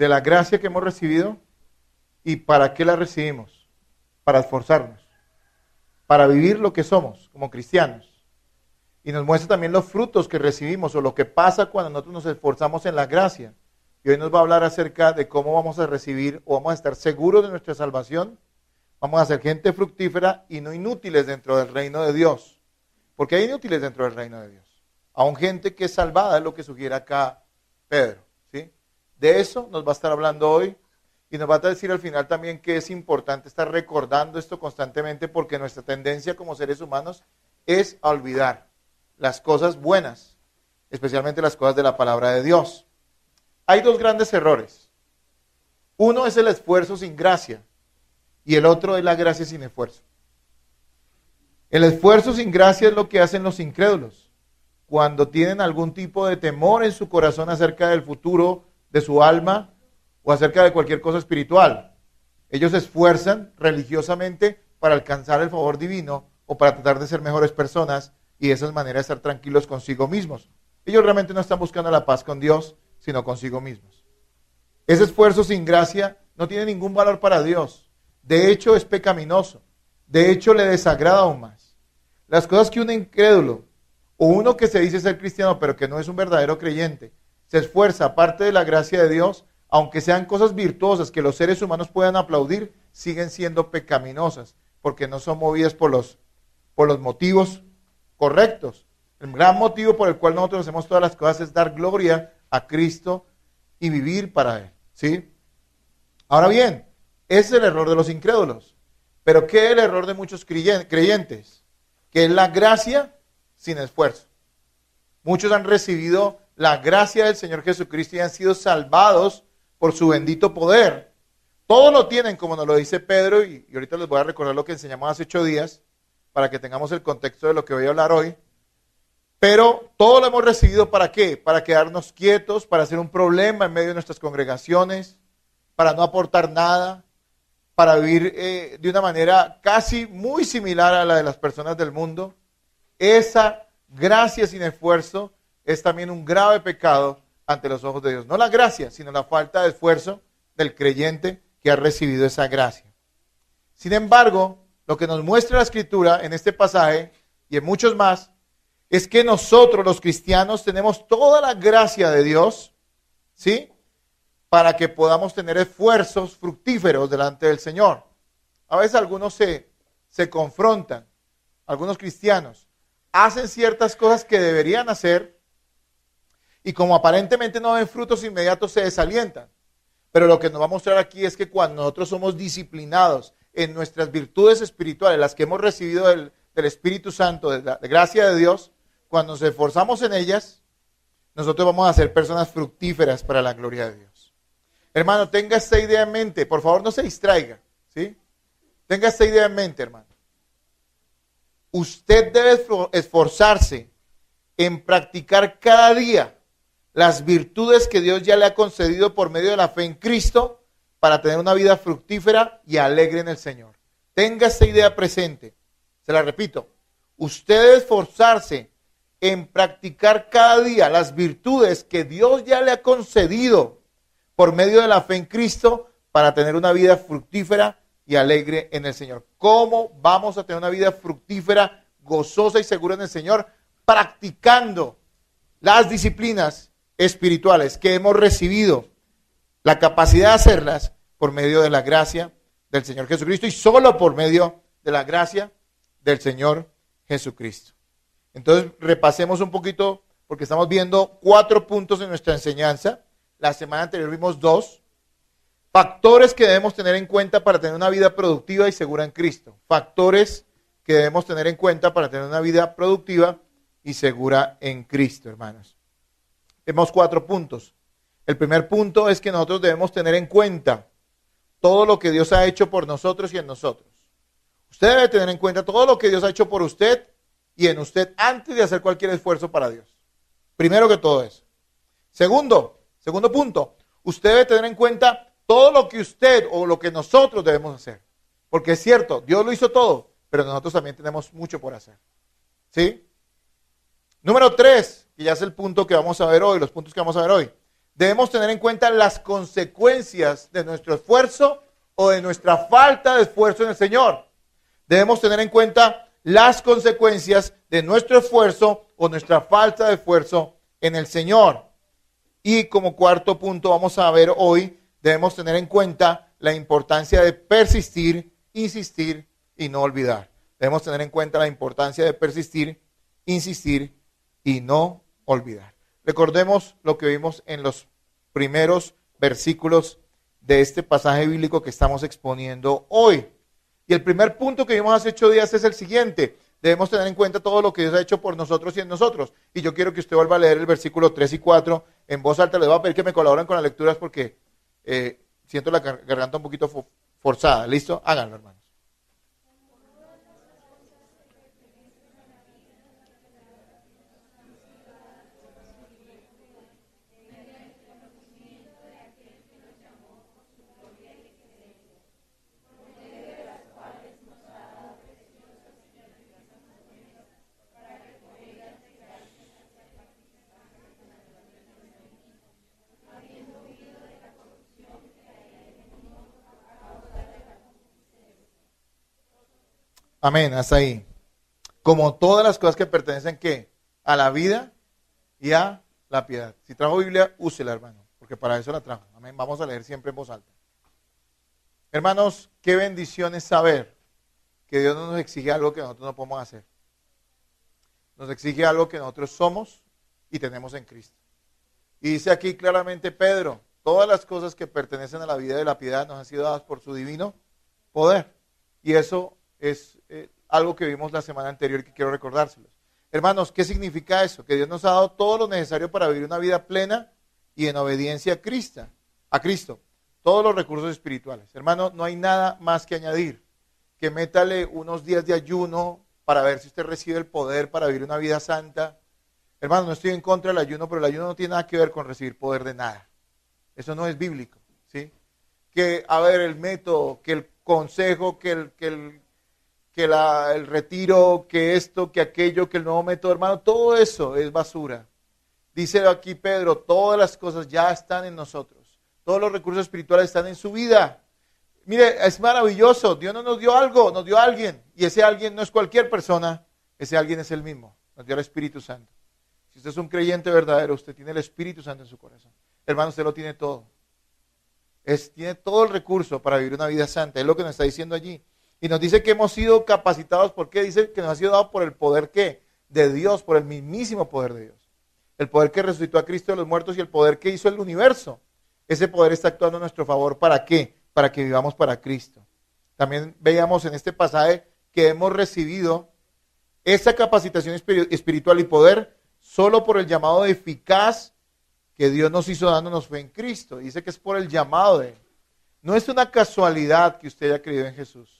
de la gracia que hemos recibido y para qué la recibimos. Para esforzarnos, para vivir lo que somos como cristianos. Y nos muestra también los frutos que recibimos o lo que pasa cuando nosotros nos esforzamos en la gracia. Y hoy nos va a hablar acerca de cómo vamos a recibir o vamos a estar seguros de nuestra salvación. Vamos a ser gente fructífera y no inútiles dentro del reino de Dios. Porque hay inútiles dentro del reino de Dios. Aún gente que es salvada, es lo que sugiere acá Pedro. ¿Sí? De eso nos va a estar hablando hoy. Y nos va a decir al final también que es importante estar recordando esto constantemente porque nuestra tendencia como seres humanos es a olvidar las cosas buenas, especialmente las cosas de la palabra de Dios. Hay dos grandes errores. Uno es el esfuerzo sin gracia y el otro es la gracia sin esfuerzo. El esfuerzo sin gracia es lo que hacen los incrédulos cuando tienen algún tipo de temor en su corazón acerca del futuro de su alma o acerca de cualquier cosa espiritual. Ellos se esfuerzan religiosamente para alcanzar el favor divino o para tratar de ser mejores personas y de esa manera estar tranquilos consigo mismos. Ellos realmente no están buscando la paz con Dios, sino consigo mismos. Ese esfuerzo sin gracia no tiene ningún valor para Dios. De hecho, es pecaminoso. De hecho, le desagrada aún más. Las cosas que un incrédulo o uno que se dice ser cristiano, pero que no es un verdadero creyente, se esfuerza aparte de la gracia de Dios, aunque sean cosas virtuosas que los seres humanos puedan aplaudir, siguen siendo pecaminosas, porque no son movidas por los motivos correctos. El gran motivo por el cual nosotros hacemos todas las cosas es dar gloria a Cristo y vivir para Él. ¿Sí? Ahora bien, ese es el error de los incrédulos. Pero ¿qué es el error de muchos creyentes? Que es la gracia sin esfuerzo. Muchos han recibido la gracia del Señor Jesucristo y han sido salvados por su bendito poder. Todos lo tienen, como nos lo dice Pedro, y ahorita les voy a recordar lo que enseñamos hace 8 días, para que tengamos el contexto de lo que voy a hablar hoy. Pero todo lo hemos recibido ¿para qué? Para quedarnos quietos, para ser un problema en medio de nuestras congregaciones, para no aportar nada, para vivir de una manera casi muy similar a la de las personas del mundo. Esa gracia sin esfuerzo es también un grave pecado ante los ojos de Dios. No la gracia, sino la falta de esfuerzo del creyente que ha recibido esa gracia. Sin embargo, lo que nos muestra la Escritura en este pasaje y en muchos más, es que nosotros los cristianos tenemos toda la gracia de Dios, ¿sí? Para que podamos tener esfuerzos fructíferos delante del Señor. A veces algunos se confrontan, algunos cristianos, hacen ciertas cosas que deberían hacer y como aparentemente no ven frutos inmediatos se desalientan. Pero lo que nos va a mostrar aquí es que cuando nosotros somos disciplinados en nuestras virtudes espirituales, las que hemos recibido del Espíritu Santo, de la gracia de Dios, cuando nos esforzamos en ellas, nosotros vamos a ser personas fructíferas para la gloria de Dios. Hermano, tenga esta idea en mente, por favor no se distraiga, ¿sí? Tenga esta idea en mente, hermano. Usted debe esforzarse en practicar cada día las virtudes que Dios ya le ha concedido por medio de la fe en Cristo para tener una vida fructífera y alegre en el Señor. Tenga esta idea presente. Se la repito. Usted debe esforzarse en practicar cada día las virtudes que Dios ya le ha concedido por medio de la fe en Cristo para tener una vida fructífera y alegre en el Señor. ¿Cómo vamos a tener una vida fructífera, gozosa y segura en el Señor? Practicando las disciplinas espirituales que hemos recibido, la capacidad de hacerlas por medio de la gracia del Señor Jesucristo y solo por medio de la gracia del Señor Jesucristo. Entonces repasemos un poquito porque estamos viendo 4 puntos en nuestra enseñanza. La semana anterior vimos 2. Factores que debemos tener en cuenta para tener una vida productiva y segura en Cristo. Factores que debemos tener en cuenta para tener una vida productiva y segura en Cristo, hermanos. Vemos 4 puntos. El primer punto es que nosotros debemos tener en cuenta todo lo que Dios ha hecho por nosotros y en nosotros. Usted debe tener en cuenta todo lo que Dios ha hecho por usted y en usted antes de hacer cualquier esfuerzo para Dios. Primero que todo eso. Segundo punto, usted debe tener en cuenta todo lo que usted o lo que nosotros debemos hacer. Porque es cierto, Dios lo hizo todo, pero nosotros también tenemos mucho por hacer. ¿Sí? Número 3, que ya es el punto que vamos a ver hoy, los puntos que vamos a ver hoy. Debemos tener en cuenta las consecuencias de nuestro esfuerzo o de nuestra falta de esfuerzo en el Señor. Debemos tener en cuenta las consecuencias de nuestro esfuerzo o nuestra falta de esfuerzo en el Señor. Y como cuarto punto vamos a ver hoy, debemos tener en cuenta la importancia de persistir, insistir y no olvidar. Debemos tener en cuenta la importancia de persistir, insistir y no olvidar. Recordemos lo que vimos en los primeros versículos de este pasaje bíblico que estamos exponiendo hoy. Y el primer punto que vimos hace 8 días es el siguiente. Debemos tener en cuenta todo lo que Dios ha hecho por nosotros y en nosotros. Y yo quiero que usted vuelva a leer el versículo 3 y 4 en voz alta. Les voy a pedir que me colaboren con las lecturas porque siento la garganta un poquito forzada. ¿Listo? Háganlo, hermanos. Amén, hasta ahí. Como todas las cosas que pertenecen, ¿qué? A la vida y a la piedad. Si trajo Biblia, úsela, hermano, porque para eso la trajo. Amén, vamos a leer siempre en voz alta. Hermanos, qué bendición es saber que Dios no nos exige algo que nosotros no podemos hacer. Nos exige algo que nosotros somos y tenemos en Cristo. Y dice aquí claramente Pedro, todas las cosas que pertenecen a la vida y la piedad nos han sido dadas por su divino poder. Y eso es algo que vimos la semana anterior y que quiero recordárselos. Hermanos, ¿qué significa eso? Que Dios nos ha dado todo lo necesario para vivir una vida plena y en obediencia a Cristo. Todos los recursos espirituales. Hermano, no hay nada más que añadir. Que métale unos días de ayuno para ver si usted recibe el poder para vivir una vida santa. Hermano, no estoy en contra del ayuno, pero el ayuno no tiene nada que ver con recibir poder de nada. Eso no es bíblico, ¿sí? Que, a ver, el método, que el consejo, que el retiro, que esto, que aquello, que el nuevo método, hermano, todo eso es basura. Dice aquí Pedro, todas las cosas ya están en nosotros. Todos los recursos espirituales están en su vida. Mire, es maravilloso. Dios no nos dio algo, nos dio a alguien. Y ese alguien no es cualquier persona, ese alguien es el mismo. Nos dio el Espíritu Santo. Si usted es un creyente verdadero, usted tiene el Espíritu Santo en su corazón. Hermano, usted lo tiene todo. Tiene todo el recurso para vivir una vida santa. Es lo que nos está diciendo allí. Y nos dice que hemos sido capacitados. ¿Por qué? Dice que nos ha sido dado por el poder ¿qué? De Dios, por el mismísimo poder de Dios. El poder que resucitó a Cristo de los muertos y el poder que hizo el universo. Ese poder está actuando a nuestro favor. ¿Para qué? Para que vivamos para Cristo. También veíamos en este pasaje que hemos recibido esa capacitación espiritual y poder solo por el llamado eficaz que Dios nos hizo dándonos fe en Cristo. Dice que es por el llamado de Él. No es una casualidad que usted haya creído en Jesús.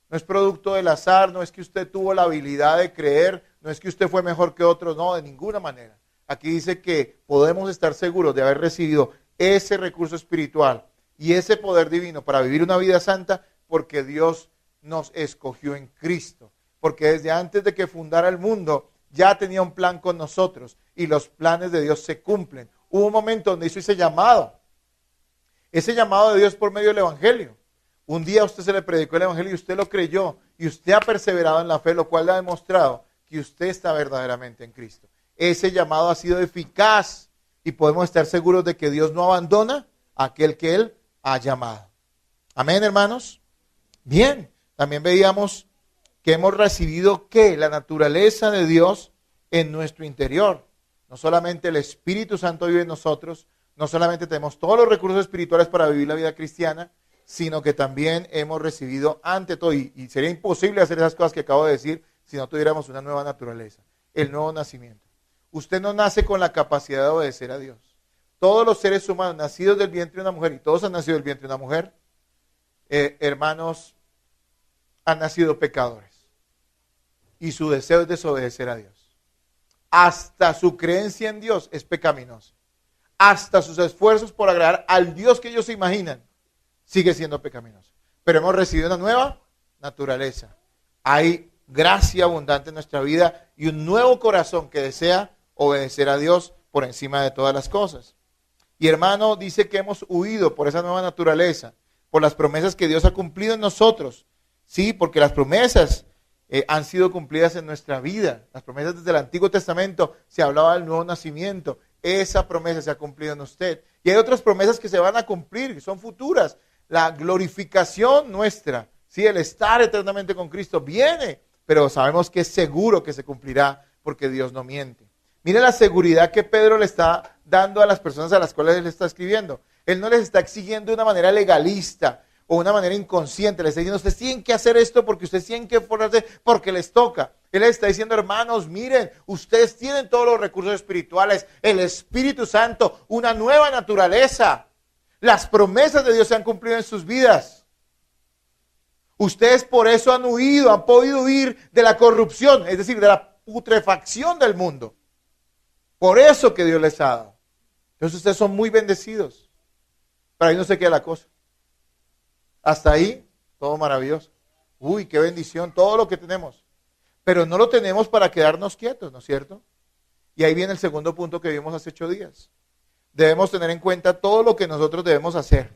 No es producto del azar, no es que usted tuvo la habilidad de creer, no es que usted fue mejor que otros, no, de ninguna manera. Aquí dice que podemos estar seguros de haber recibido ese recurso espiritual y ese poder divino para vivir una vida santa porque Dios nos escogió en Cristo. Porque desde antes de que fundara el mundo ya tenía un plan con nosotros y los planes de Dios se cumplen. Hubo un momento donde hizo ese llamado de Dios por medio del Evangelio. Un día a usted se le predicó el Evangelio y usted lo creyó y usted ha perseverado en la fe, lo cual le ha demostrado que usted está verdaderamente en Cristo. Ese llamado ha sido eficaz y podemos estar seguros de que Dios no abandona a aquel que Él ha llamado. Amén, hermanos. Bien, también veíamos que hemos recibido ¿qué? La naturaleza de Dios en nuestro interior. No solamente el Espíritu Santo vive en nosotros, no solamente tenemos todos los recursos espirituales para vivir la vida cristiana, sino que también hemos recibido ante todo, y sería imposible hacer esas cosas que acabo de decir si no tuviéramos una nueva naturaleza, el nuevo nacimiento. Usted no nace con la capacidad de obedecer a Dios. Todos los seres humanos nacidos del vientre de una mujer, y todos han nacido del vientre de una mujer, hermanos, han nacido pecadores. Y su deseo es desobedecer a Dios. Hasta su creencia en Dios es pecaminosa. Hasta sus esfuerzos por agradar al Dios que ellos se imaginan, sigue siendo pecaminoso. Pero hemos recibido una nueva naturaleza. Hay gracia abundante en nuestra vida y un nuevo corazón que desea obedecer a Dios por encima de todas las cosas. Y hermano, dice que hemos huido por esa nueva naturaleza, por las promesas que Dios ha cumplido en nosotros. Sí, porque las promesas han sido cumplidas en nuestra vida. Las promesas desde el Antiguo Testamento se hablaba del nuevo nacimiento. Esa promesa se ha cumplido en usted. Y hay otras promesas que se van a cumplir, que son futuras. La glorificación nuestra, ¿sí? El estar eternamente con Cristo viene, pero sabemos que es seguro que se cumplirá porque Dios no miente. Mire la seguridad que Pedro le está dando a las personas a las cuales él está escribiendo. Él no les está exigiendo de una manera legalista o una manera inconsciente. Les está diciendo, ustedes tienen que hacer esto porque ustedes tienen que esforzarse porque les toca. Él les está diciendo, hermanos, miren, ustedes tienen todos los recursos espirituales, el Espíritu Santo, una nueva naturaleza. Las promesas de Dios se han cumplido en sus vidas. Ustedes por eso han huido, han podido huir de la corrupción, es decir, de la putrefacción del mundo. Por eso que Dios les ha dado. Entonces ustedes son muy bendecidos. Pero ahí no se queda la cosa. Hasta ahí, todo maravilloso. Uy, qué bendición, todo lo que tenemos. Pero no lo tenemos para quedarnos quietos, ¿no es cierto? Y ahí viene el segundo punto que vimos hace 8 días. Debemos tener en cuenta todo lo que nosotros debemos hacer.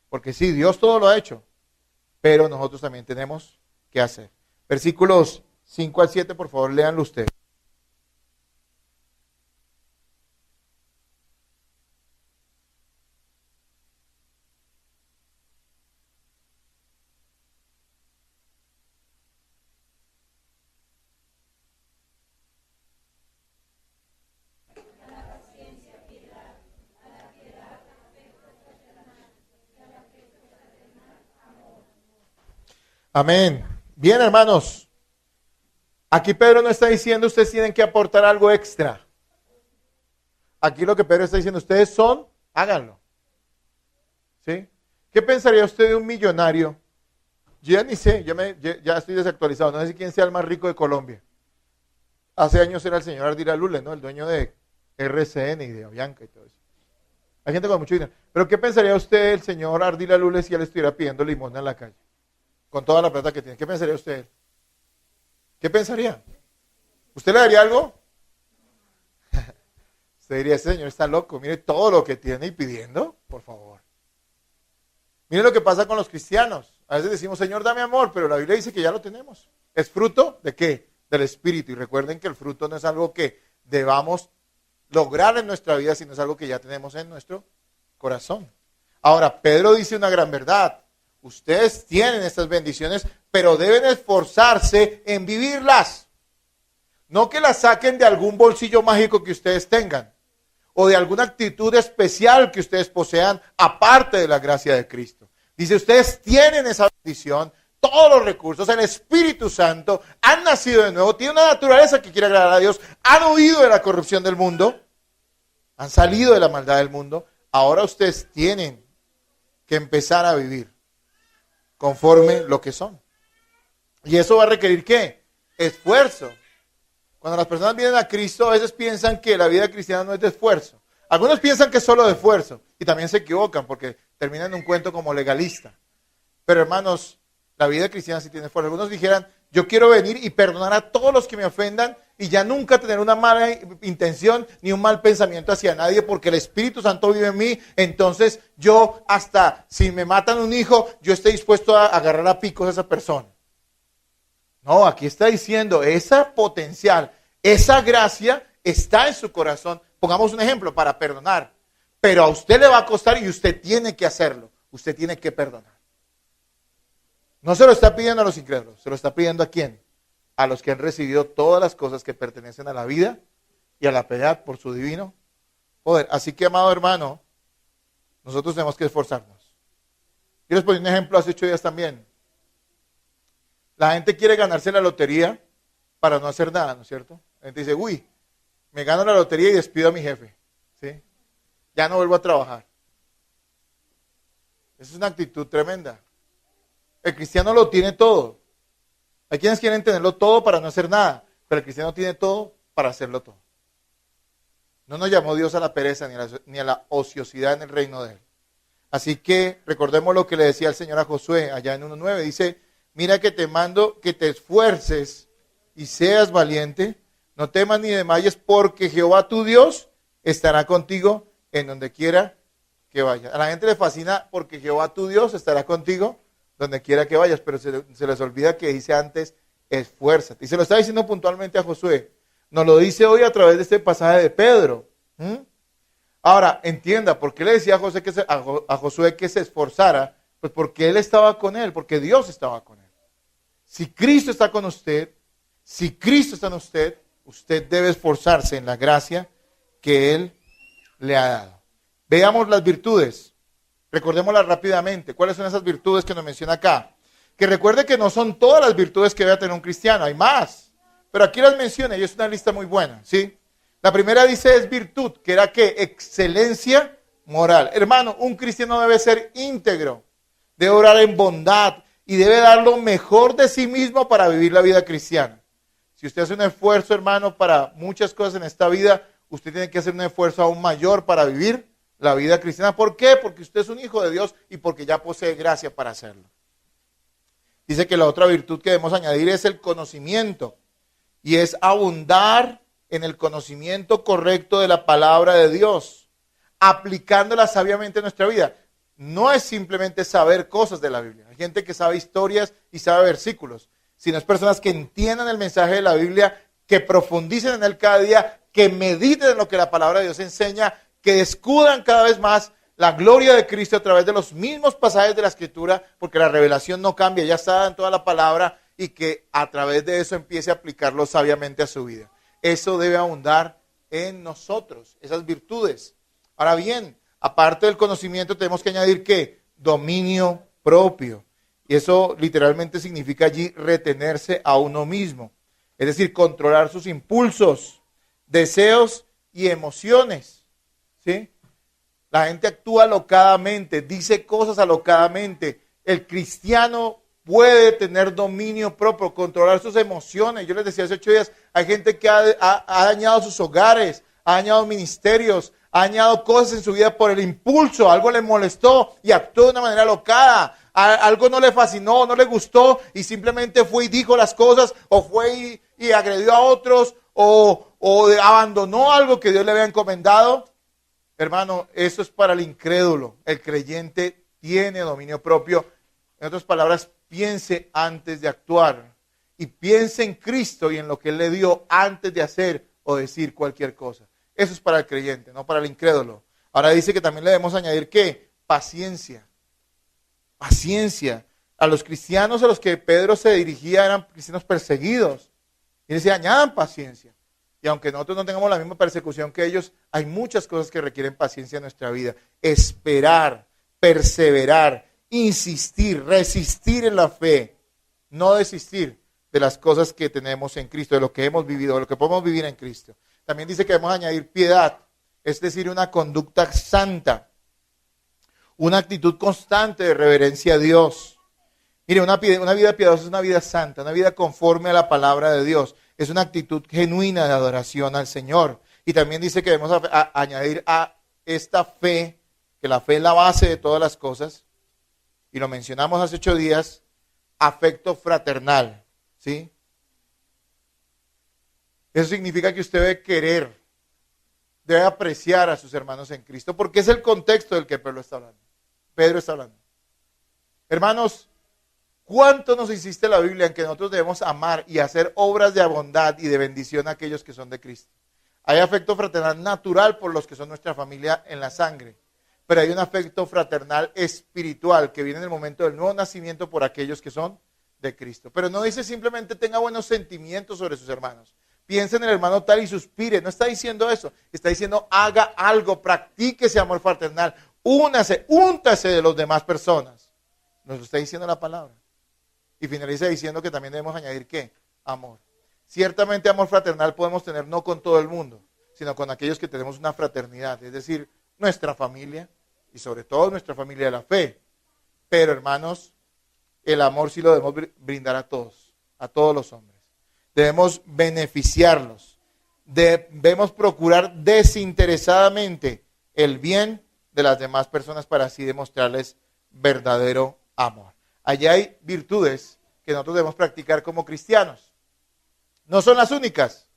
Porque sí, Dios todo lo ha hecho. Pero nosotros también tenemos que hacer. Versículos 5 al 7, por favor, léanlo ustedes. Amén. Bien, hermanos. Aquí Pedro no está diciendo ustedes tienen que aportar algo extra. Aquí lo que Pedro está diciendo, ustedes son, háganlo. ¿Sí? ¿Qué pensaría usted de un millonario? Yo ya ni sé, ya estoy desactualizado. No sé quién sea el más rico de Colombia. Hace años era el señor Ardila Lule, ¿no? El dueño de RCN y de Avianca y todo eso. Hay gente con mucho dinero. Pero ¿qué pensaría usted del señor Ardila Lule si él estuviera pidiendo limosna en la calle? Con toda la plata que tiene. ¿Qué pensaría usted? ¿Qué pensaría? ¿Usted le daría algo? Usted diría, ese señor está loco, mire todo lo que tiene y pidiendo, por favor. Mire lo que pasa con los cristianos. A veces decimos, Señor, dame amor, pero la Biblia dice que ya lo tenemos. ¿Es fruto de qué? Del Espíritu. Y recuerden que el fruto no es algo que debamos lograr en nuestra vida, sino es algo que ya tenemos en nuestro corazón. Ahora, Pedro dice una gran verdad. Ustedes tienen estas bendiciones, pero deben esforzarse en vivirlas. No que las saquen de algún bolsillo mágico que ustedes tengan, o de alguna actitud especial que ustedes posean, aparte de la gracia de Cristo. Dice, ustedes tienen esa bendición, todos los recursos, el Espíritu Santo, han nacido de nuevo, tienen una naturaleza que quiere agradar a Dios, han huido de la corrupción del mundo, han salido de la maldad del mundo, ahora ustedes tienen que empezar a vivir conforme lo que son. Y eso va a requerir ¿qué? Esfuerzo. Cuando las personas vienen a Cristo, a veces piensan que la vida cristiana no es de esfuerzo. Algunos piensan que es solo de esfuerzo y también se equivocan porque terminan en un cuento como legalista. Pero hermanos, la vida cristiana sí tiene esfuerzo. Algunos dijeran, yo quiero venir y perdonar a todos los que me ofendan y ya nunca tener una mala intención ni un mal pensamiento hacia nadie porque el Espíritu Santo vive en mí. Entonces yo hasta si me matan un hijo, yo estoy dispuesto a agarrar a picos a esa persona. No, aquí está diciendo, esa potencial, esa gracia está en su corazón. Pongamos un ejemplo para perdonar. Pero a usted le va a costar y usted tiene que hacerlo. Usted tiene que perdonar. No se lo está pidiendo a los incrédulos, se lo está pidiendo ¿a quién? A los que han recibido todas las cosas que pertenecen a la vida y a la piedad por su divino poder. Así que, amado hermano, nosotros tenemos que esforzarnos. Yo les ponía un ejemplo hace 8 días también. La gente quiere ganarse la lotería para no hacer nada, ¿no es cierto? La gente dice, uy, me gano la lotería y despido a mi jefe, ¿sí? Ya no vuelvo a trabajar. Esa es una actitud tremenda. El cristiano lo tiene todo. Hay quienes quieren tenerlo todo para no hacer nada, pero el cristiano tiene todo para hacerlo todo. No nos llamó Dios a la pereza ni a la ociosidad en el reino de Él. Así que recordemos lo que le decía el Señor a Josué allá en 1:9. Dice, mira que te mando que te esfuerces y seas valiente. No temas ni desmayes porque Jehová tu Dios estará contigo en donde quiera que vayas. A la gente le fascina porque Jehová tu Dios estará contigo donde quiera que vayas, pero se les olvida que dice antes, esfuérzate. Y se lo está diciendo puntualmente a Josué. Nos lo dice hoy a través de este pasaje de Pedro. Ahora, entienda, ¿por qué le decía a Josué que se esforzara? Pues porque él estaba con él, porque Dios estaba con él. Si Cristo está con usted, si Cristo está en usted, usted debe esforzarse en la gracia que Él le ha dado. Veamos las virtudes. Recordémoslas rápidamente. ¿Cuáles son esas virtudes que nos menciona acá? Que recuerde que no son todas las virtudes que debe tener un cristiano, hay más. Pero aquí las menciona y es una lista muy buena, ¿sí? La primera dice es virtud, que era ¿qué? Excelencia moral. Hermano, un cristiano debe ser íntegro, debe orar en bondad y debe dar lo mejor de sí mismo para vivir la vida cristiana. Si usted hace un esfuerzo, hermano, para muchas cosas en esta vida, usted tiene que hacer un esfuerzo aún mayor para vivir la vida cristiana. ¿Por qué? Porque usted es un hijo de Dios y porque ya posee gracia para hacerlo. Dice que la otra virtud que debemos añadir es el conocimiento. Y es abundar en el conocimiento correcto de la palabra de Dios, aplicándola sabiamente en nuestra vida. No es simplemente saber cosas de la Biblia. Hay gente que sabe historias y sabe versículos, sino es personas que entiendan el mensaje de la Biblia, que profundicen en él cada día, que mediten en lo que la palabra de Dios enseña, que descubran cada vez más la gloria de Cristo a través de los mismos pasajes de la Escritura, porque la revelación no cambia, ya está en toda la palabra, y que a través de eso empiece a aplicarlo sabiamente a su vida. Eso debe abundar en nosotros, esas virtudes. Ahora bien, aparte del conocimiento tenemos que añadir ¿qué? Dominio propio. Y eso literalmente significa allí retenerse a uno mismo. Es decir, controlar sus impulsos, deseos y emociones. ¿Sí? La gente actúa alocadamente, dice cosas alocadamente. El cristiano puede tener dominio propio, controlar sus emociones. Yo les decía hace 8 días, hay gente que ha dañado sus hogares, ha dañado ministerios, ha dañado cosas en su vida por el impulso. Algo le molestó y actuó de una manera alocada. Algo no le fascinó, no le gustó y simplemente fue y dijo las cosas o fue y agredió a otros o abandonó algo que Dios le había encomendado. Hermano, eso es para el incrédulo. El creyente tiene dominio propio. En otras palabras, piense antes de actuar y piense en Cristo y en lo que Él le dio antes de hacer o decir cualquier cosa. Eso es para el creyente, no para el incrédulo. Ahora dice que también le debemos añadir ¿qué? Paciencia. Paciencia. A los cristianos a los que Pedro se dirigía eran cristianos perseguidos. Y decía, añadan paciencia. Y aunque nosotros no tengamos la misma persecución que ellos, hay muchas cosas que requieren paciencia en nuestra vida. Esperar, perseverar, insistir, resistir en la fe. No desistir de las cosas que tenemos en Cristo, de lo que hemos vivido, de lo que podemos vivir en Cristo. También dice que debemos añadir piedad, es decir, una conducta santa. Una actitud constante de reverencia a Dios. Mire, una vida piadosa es una vida santa, una vida conforme a la palabra de Dios. Es una actitud genuina de adoración al Señor. Y también dice que debemos añadir a esta fe, que la fe es la base de todas las cosas, y lo mencionamos hace 8 días, afecto fraternal. ¿Sí? Eso significa que usted debe querer, debe apreciar a sus hermanos en Cristo, porque es el contexto del que Pedro está hablando. Hermanos, ¿cuánto nos insiste la Biblia en que nosotros debemos amar y hacer obras de bondad y de bendición a aquellos que son de Cristo? Hay afecto fraternal natural por los que son nuestra familia en la sangre, pero hay un afecto fraternal espiritual que viene en el momento del nuevo nacimiento por aquellos que son de Cristo. Pero no dice simplemente tenga buenos sentimientos sobre sus hermanos. Piensa en el hermano tal y suspire. No está diciendo eso. Está diciendo haga algo, practique ese amor fraternal. Úntase de las demás personas. Nos lo está diciendo la palabra. Y finaliza diciendo que también debemos añadir ¿qué? Amor. Ciertamente amor fraternal podemos tener no con todo el mundo, sino con aquellos que tenemos una fraternidad. Es decir, nuestra familia y sobre todo nuestra familia de la fe. Pero hermanos, el amor sí lo debemos brindar a todos los hombres. Debemos beneficiarlos. Debemos procurar desinteresadamente el bien de las demás personas para así demostrarles verdadero amor. Allí hay virtudes que nosotros debemos practicar como cristianos. No son las únicas.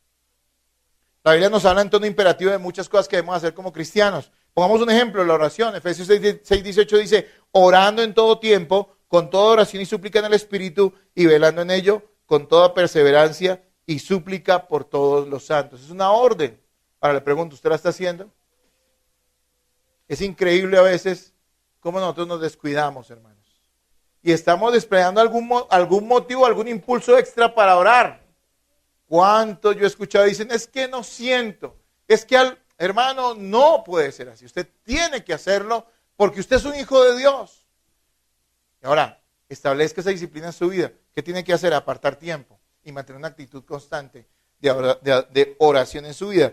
La Biblia nos habla en tono imperativo de muchas cosas que debemos hacer como cristianos, Pongamos un ejemplo, la oración. Efesios 6:18 dice, orando en todo tiempo, con toda oración y súplica en el Espíritu, y velando en ello, con toda perseverancia y súplica por todos los santos. Es una orden. Ahora le pregunto, ¿usted la está haciendo? Es increíble a veces cómo nosotros nos descuidamos, hermanos. Y estamos desplegando algún motivo, algún impulso extra para orar. ¿Cuánto yo he escuchado? Dicen, es que no siento. Es que hermano, no puede ser así. Usted tiene que hacerlo porque usted es un hijo de Dios. Y ahora, establezca esa disciplina en su vida. ¿Qué tiene que hacer? Apartar tiempo y mantener una actitud constante de oración en su vida.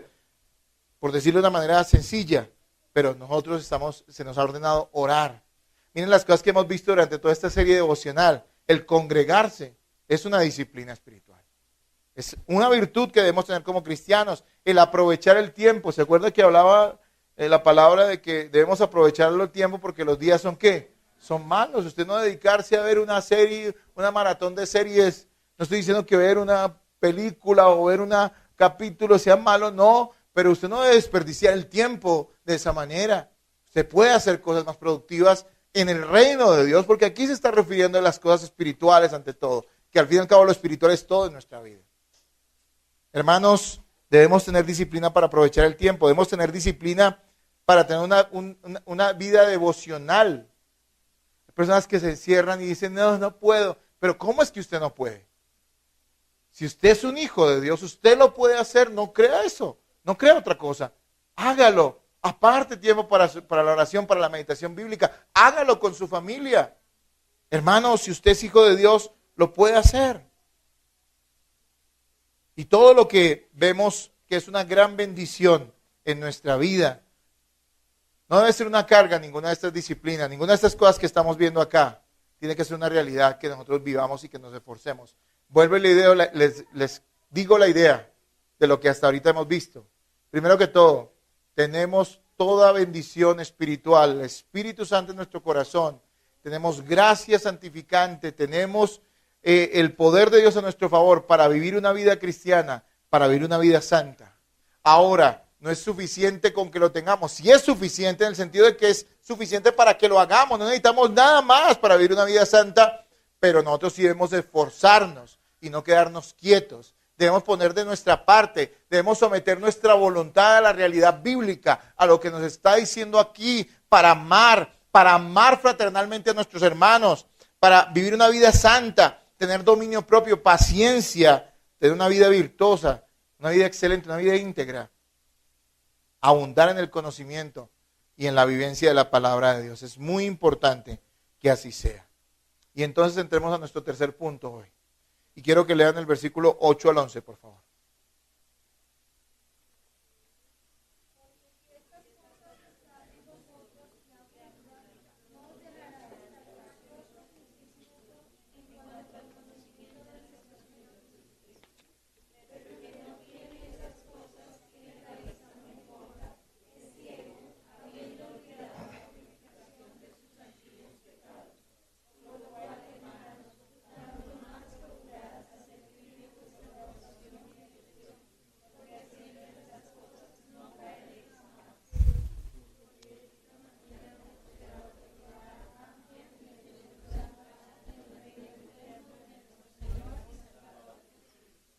Por decirlo de una manera sencilla, pero nosotros se nos ha ordenado orar. Miren las cosas que hemos visto durante toda esta serie devocional. El congregarse es una disciplina espiritual. Es una virtud que debemos tener como cristianos. El aprovechar el tiempo. ¿Se acuerda que hablaba la palabra de que debemos aprovechar el tiempo porque los días son ¿qué? Son malos. Usted no dedicarse a ver una serie, una maratón de series. No estoy diciendo que ver una película o ver un capítulo sea malo, no. Pero usted no debe desperdiciar el tiempo de esa manera. Usted puede hacer cosas más productivas en el reino de Dios, porque aquí se está refiriendo a las cosas espirituales ante todo, que al fin y al cabo lo espiritual es todo en nuestra vida. Hermanos, debemos tener disciplina para aprovechar el tiempo, debemos tener disciplina para tener una vida devocional. Hay personas que se encierran y dicen, no puedo, pero ¿cómo es que usted no puede? Si usted es un hijo de Dios, usted lo puede hacer, no crea eso, no crea otra cosa, hágalo. Aparte tiempo para la oración, para la meditación bíblica. Hágalo con su familia. Hermano, si usted es hijo de Dios, lo puede hacer. Y todo lo que vemos que es una gran bendición en nuestra vida, no debe ser una carga ninguna de estas disciplinas, ninguna de estas cosas que estamos viendo acá. Tiene que ser una realidad que nosotros vivamos y que nos esforcemos. Vuelvo y les digo la idea de lo que hasta ahorita hemos visto. Primero que todo, tenemos toda bendición espiritual, el Espíritu Santo en nuestro corazón, tenemos gracia santificante, tenemos el poder de Dios a nuestro favor para vivir una vida cristiana, para vivir una vida santa. Ahora, no es suficiente con que lo tengamos, sí es suficiente en el sentido de que es suficiente para que lo hagamos, no necesitamos nada más para vivir una vida santa, pero nosotros sí debemos esforzarnos y no quedarnos quietos. Debemos poner de nuestra parte, debemos someter nuestra voluntad a la realidad bíblica, a lo que nos está diciendo aquí, para amar fraternalmente a nuestros hermanos, para vivir una vida santa, tener dominio propio, paciencia, tener una vida virtuosa, una vida excelente, una vida íntegra, abundar en el conocimiento y en la vivencia de la palabra de Dios. Es muy importante que así sea. Y entonces entremos a nuestro tercer punto hoy. Y quiero que lean el versículo 8 al 11, por favor.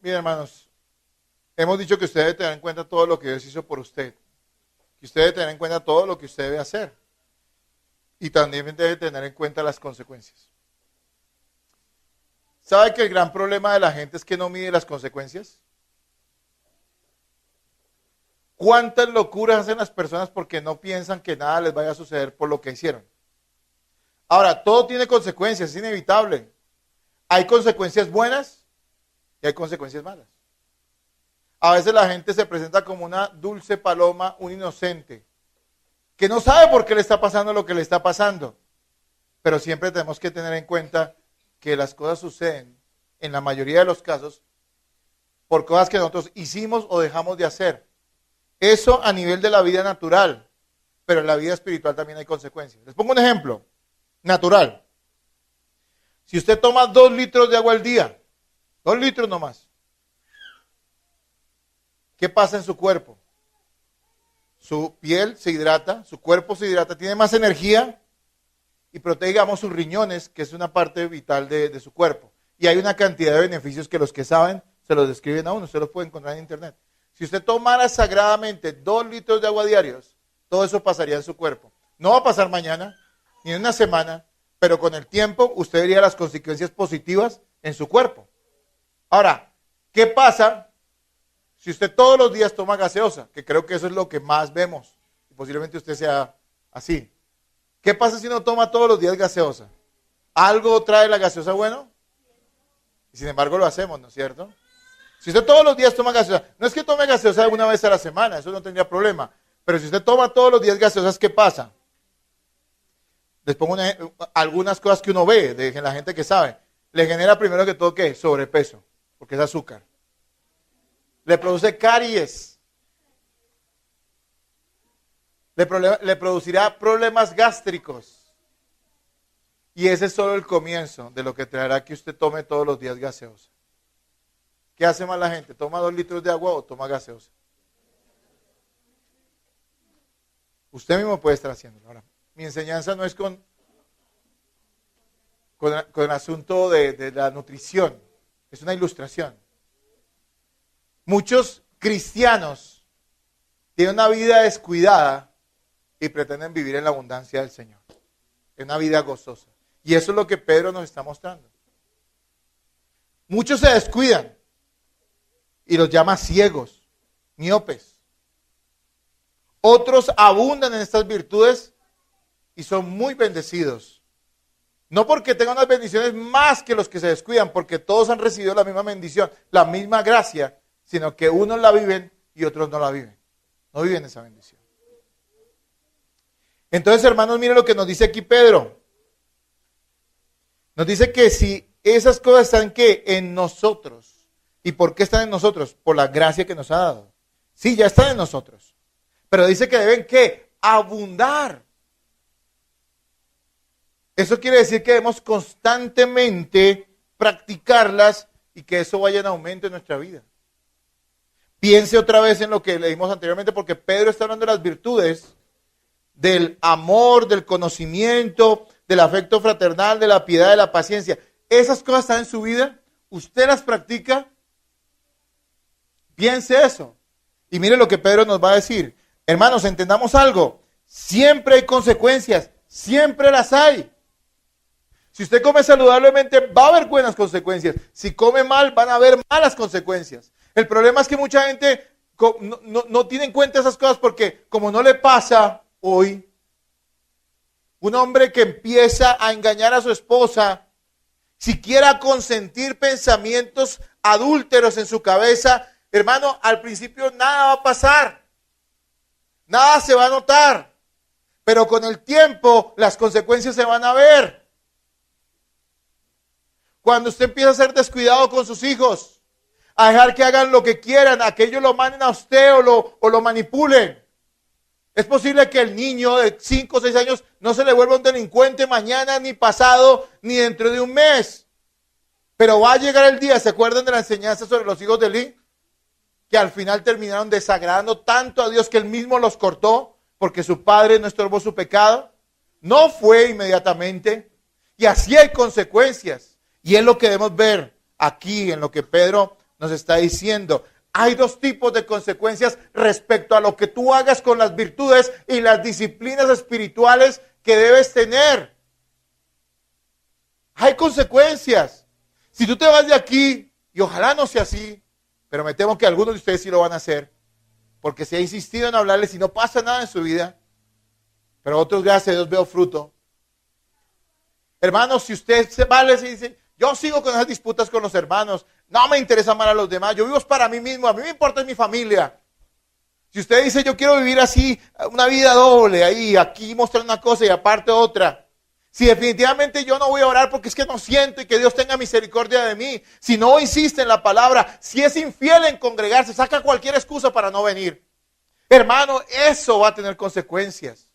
Bien, hermanos, hemos dicho que usted debe tener en cuenta todo lo que Dios hizo por usted. Que usted debe tener en cuenta todo lo que usted debe hacer. Y también debe tener en cuenta las consecuencias. ¿Sabe que el gran problema de la gente es que no mide las consecuencias? ¿Cuántas locuras hacen las personas porque no piensan que nada les vaya a suceder por lo que hicieron? Ahora, todo tiene consecuencias, es inevitable. Hay consecuencias buenas y hay consecuencias malas. A veces la gente se presenta como una dulce paloma, un inocente, que no sabe por qué le está pasando lo que le está pasando. Pero siempre tenemos que tener en cuenta que las cosas suceden, en la mayoría de los casos, por cosas que nosotros hicimos o dejamos de hacer. Eso a nivel de la vida natural, pero en la vida espiritual también hay consecuencias. Les pongo un ejemplo natural. Si usted toma 2 litros de agua al día, 2 litros nomás, ¿qué pasa en su cuerpo? su piel se hidrata, su cuerpo se hidrata, tiene más energía y protege, digamos, sus riñones, que es una parte vital de su cuerpo. Y hay una cantidad de beneficios que los que saben se los describen a uno, usted los puede encontrar en internet. Si usted tomara sagradamente 2 litros de agua diarios, todo eso pasaría en su cuerpo. No va a pasar mañana, ni en una semana, pero con el tiempo usted vería las consecuencias positivas en su cuerpo. Ahora, ¿qué pasa si usted todos los días toma gaseosa? Que creo que eso es lo que más vemos. Y posiblemente usted sea así. ¿Qué pasa si no toma todos los días gaseosa? ¿Algo trae la gaseosa bueno? Y sin embargo lo hacemos, ¿no es cierto? Si usted todos los días toma gaseosa, no es que tome gaseosa una vez a la semana, eso no tendría problema. Pero si usted toma todos los días gaseosas, ¿qué pasa? Les pongo algunas cosas que uno ve de la gente que sabe. Le genera primero que todo, ¿qué? Sobrepeso, porque es azúcar. Le produce caries. Le producirá problemas gástricos. Y ese es solo el comienzo de lo que traerá que usted tome todos los días gaseosa. ¿Qué hace más la gente? ¿Toma 2 litros de agua o toma gaseosa? Usted mismo puede estar haciéndolo. Ahora, mi enseñanza no es con el asunto de la nutrición. Es una ilustración. Muchos cristianos tienen una vida descuidada y pretenden vivir en la abundancia del Señor. En una vida gozosa. Y eso es lo que Pedro nos está mostrando. Muchos se descuidan y los llama ciegos, miopes. Otros abundan en estas virtudes y son muy bendecidos. No porque tengan unas bendiciones más que los que se descuidan, porque todos han recibido la misma bendición, la misma gracia, sino que unos la viven y otros no la viven. No viven esa bendición. Entonces, hermanos, miren lo que nos dice aquí Pedro. Nos dice que si esas cosas están ¿qué? En nosotros. ¿Y por qué están en nosotros? Por la gracia que nos ha dado. Sí, ya están en nosotros. Pero dice que deben ¿qué? Abundar. Eso quiere decir que debemos constantemente practicarlas y que eso vaya en aumento en nuestra vida. Piense otra vez en lo que leímos anteriormente, porque Pedro está hablando de las virtudes, del amor, del conocimiento, del afecto fraternal, de la piedad, de la paciencia. Esas cosas están en su vida, usted las practica, piense eso. Y mire lo que Pedro nos va a decir. Hermanos, entendamos algo, siempre hay consecuencias, siempre las hay. Si usted come saludablemente, va a haber buenas consecuencias. Si come mal, van a haber malas consecuencias. El problema es que mucha gente no tiene en cuenta esas cosas porque como no le pasa hoy, un hombre que empieza a engañar a su esposa, siquiera a consentir pensamientos adúlteros en su cabeza, hermano, al principio nada va a pasar. Nada se va a notar. Pero con el tiempo las consecuencias se van a ver. Cuando usted empieza a ser descuidado con sus hijos, a dejar que hagan lo que quieran, a que ellos lo manden a usted o lo manipulen. Es posible que el niño de 5 o 6 años no se le vuelva un delincuente mañana, ni pasado, ni dentro de un mes. Pero va a llegar el día, ¿se acuerdan de la enseñanza sobre los hijos de Elí? Que al final terminaron desagradando tanto a Dios que él mismo los cortó, porque su padre no estorbó su pecado. No fue inmediatamente. Y así hay consecuencias. Y es lo que debemos ver aquí en lo que Pedro nos está diciendo. Hay 2 tipos de consecuencias respecto a lo que tú hagas con las virtudes y las disciplinas espirituales que debes tener. Hay consecuencias. Si tú te vas de aquí, y ojalá no sea así, pero me temo que algunos de ustedes sí lo van a hacer, porque se ha insistido en hablarles y no pasa nada en su vida, pero otros, gracias a Dios, veo fruto. Hermanos, si usted se vale y dice, yo sigo con esas disputas con los hermanos, no me interesa amar a los demás, yo vivo para mí mismo, a mí me importa mi familia. Si usted dice, yo quiero vivir así, una vida doble, ahí, aquí mostrar una cosa y aparte otra. Si definitivamente yo no voy a orar porque es que no siento y que Dios tenga misericordia de mí. Si no insiste en la palabra, si es infiel en congregarse, saca cualquier excusa para no venir. Hermano, eso va a tener consecuencias.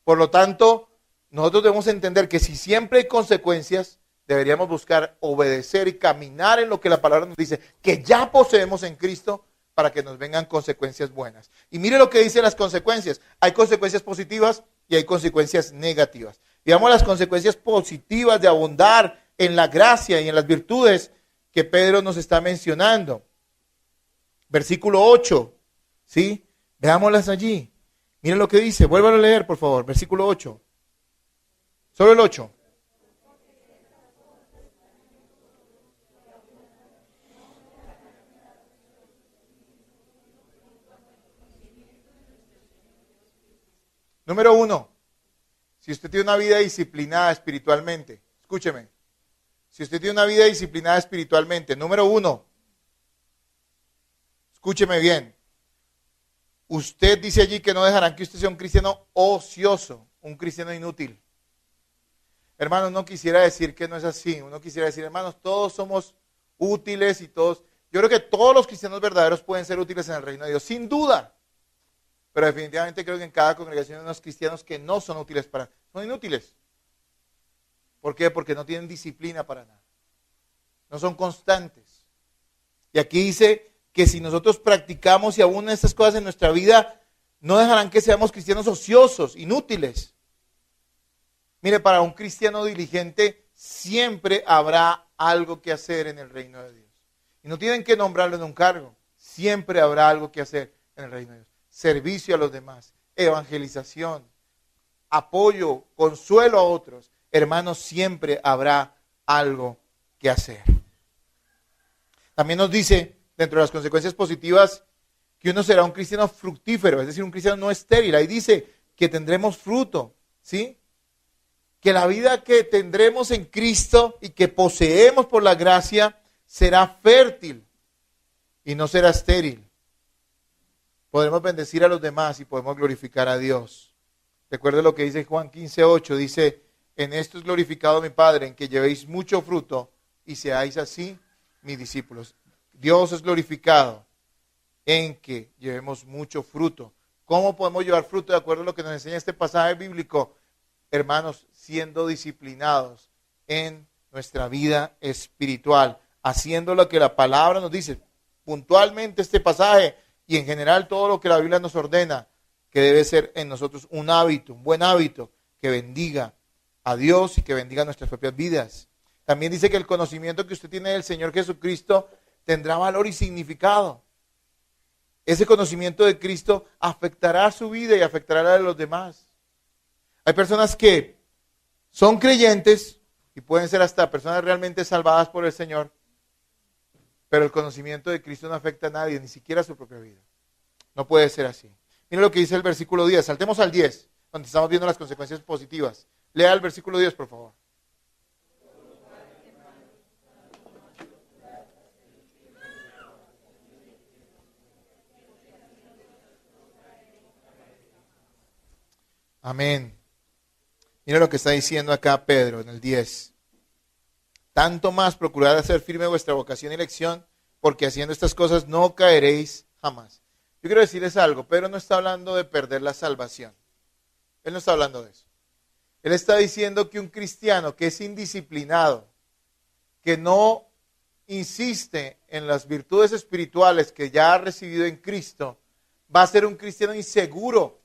Por lo tanto, nosotros debemos entender que si siempre hay consecuencias, deberíamos buscar obedecer y caminar en lo que la palabra nos dice, que ya poseemos en Cristo, para que nos vengan consecuencias buenas. Y mire lo que dice las consecuencias. Hay consecuencias positivas y hay consecuencias negativas. Digamos las consecuencias positivas de abundar en la gracia y en las virtudes que Pedro nos está mencionando. Versículo 8, ¿sí? Veámoslas allí. Miren lo que dice, vuélvalo a leer, por favor, versículo 8. Solo el 8. Número 1, si usted tiene una vida disciplinada espiritualmente, escúcheme, si usted tiene una vida disciplinada espiritualmente, número 1, escúcheme bien, usted dice allí que no dejarán que usted sea un cristiano ocioso, un cristiano inútil. Hermanos, no quisiera decir que no es así, uno quisiera decir, hermanos, todos somos útiles y todos, yo creo que todos los cristianos verdaderos pueden ser útiles en el reino de Dios, sin duda. Pero definitivamente creo que en cada congregación hay unos cristianos que no son útiles son inútiles. ¿Por qué? Porque no tienen disciplina para nada. No son constantes. Y aquí dice que si nosotros practicamos y aún estas cosas en nuestra vida, no dejarán que seamos cristianos ociosos, inútiles. Mire, para un cristiano diligente siempre habrá algo que hacer en el reino de Dios. Y no tienen que nombrarlo en un cargo. Siempre habrá algo que hacer en el reino de Dios. Servicio a los demás, evangelización, apoyo, consuelo a otros. Hermanos, siempre habrá algo que hacer. También nos dice, dentro de las consecuencias positivas, que uno será un cristiano fructífero, es decir, un cristiano no estéril. Ahí dice que tendremos fruto, ¿sí? Que la vida que tendremos en Cristo y que poseemos por la gracia será fértil y no será estéril. Podremos bendecir a los demás y podemos glorificar a Dios. Recuerde lo que dice Juan 15:8, dice, en esto es glorificado mi Padre, en que llevéis mucho fruto y seáis así mis discípulos. Dios es glorificado en que llevemos mucho fruto. ¿Cómo podemos llevar fruto de acuerdo a lo que nos enseña este pasaje bíblico? Hermanos, siendo disciplinados en nuestra vida espiritual, haciendo lo que la palabra nos dice. Puntualmente este pasaje y en general todo lo que la Biblia nos ordena, que debe ser en nosotros un hábito, un buen hábito, que bendiga a Dios y que bendiga nuestras propias vidas. También dice que el conocimiento que usted tiene del Señor Jesucristo tendrá valor y significado. Ese conocimiento de Cristo afectará su vida y afectará la de los demás. Hay personas que son creyentes y pueden ser hasta personas realmente salvadas por el Señor, pero el conocimiento de Cristo no afecta a nadie, ni siquiera a su propia vida. No puede ser así. Mira lo que dice el versículo 10. Saltemos al 10, donde estamos viendo las consecuencias positivas. Lea el versículo 10, por favor. Amén. Mira lo que está diciendo acá Pedro en el 10. Tanto más procurad hacer firme vuestra vocación y elección, porque haciendo estas cosas no caeréis jamás. Yo quiero decirles algo, Pedro no está hablando de perder la salvación. Él no está hablando de eso. Él está diciendo que un cristiano que es indisciplinado, que no insiste en las virtudes espirituales que ya ha recibido en Cristo, va a ser un cristiano inseguro.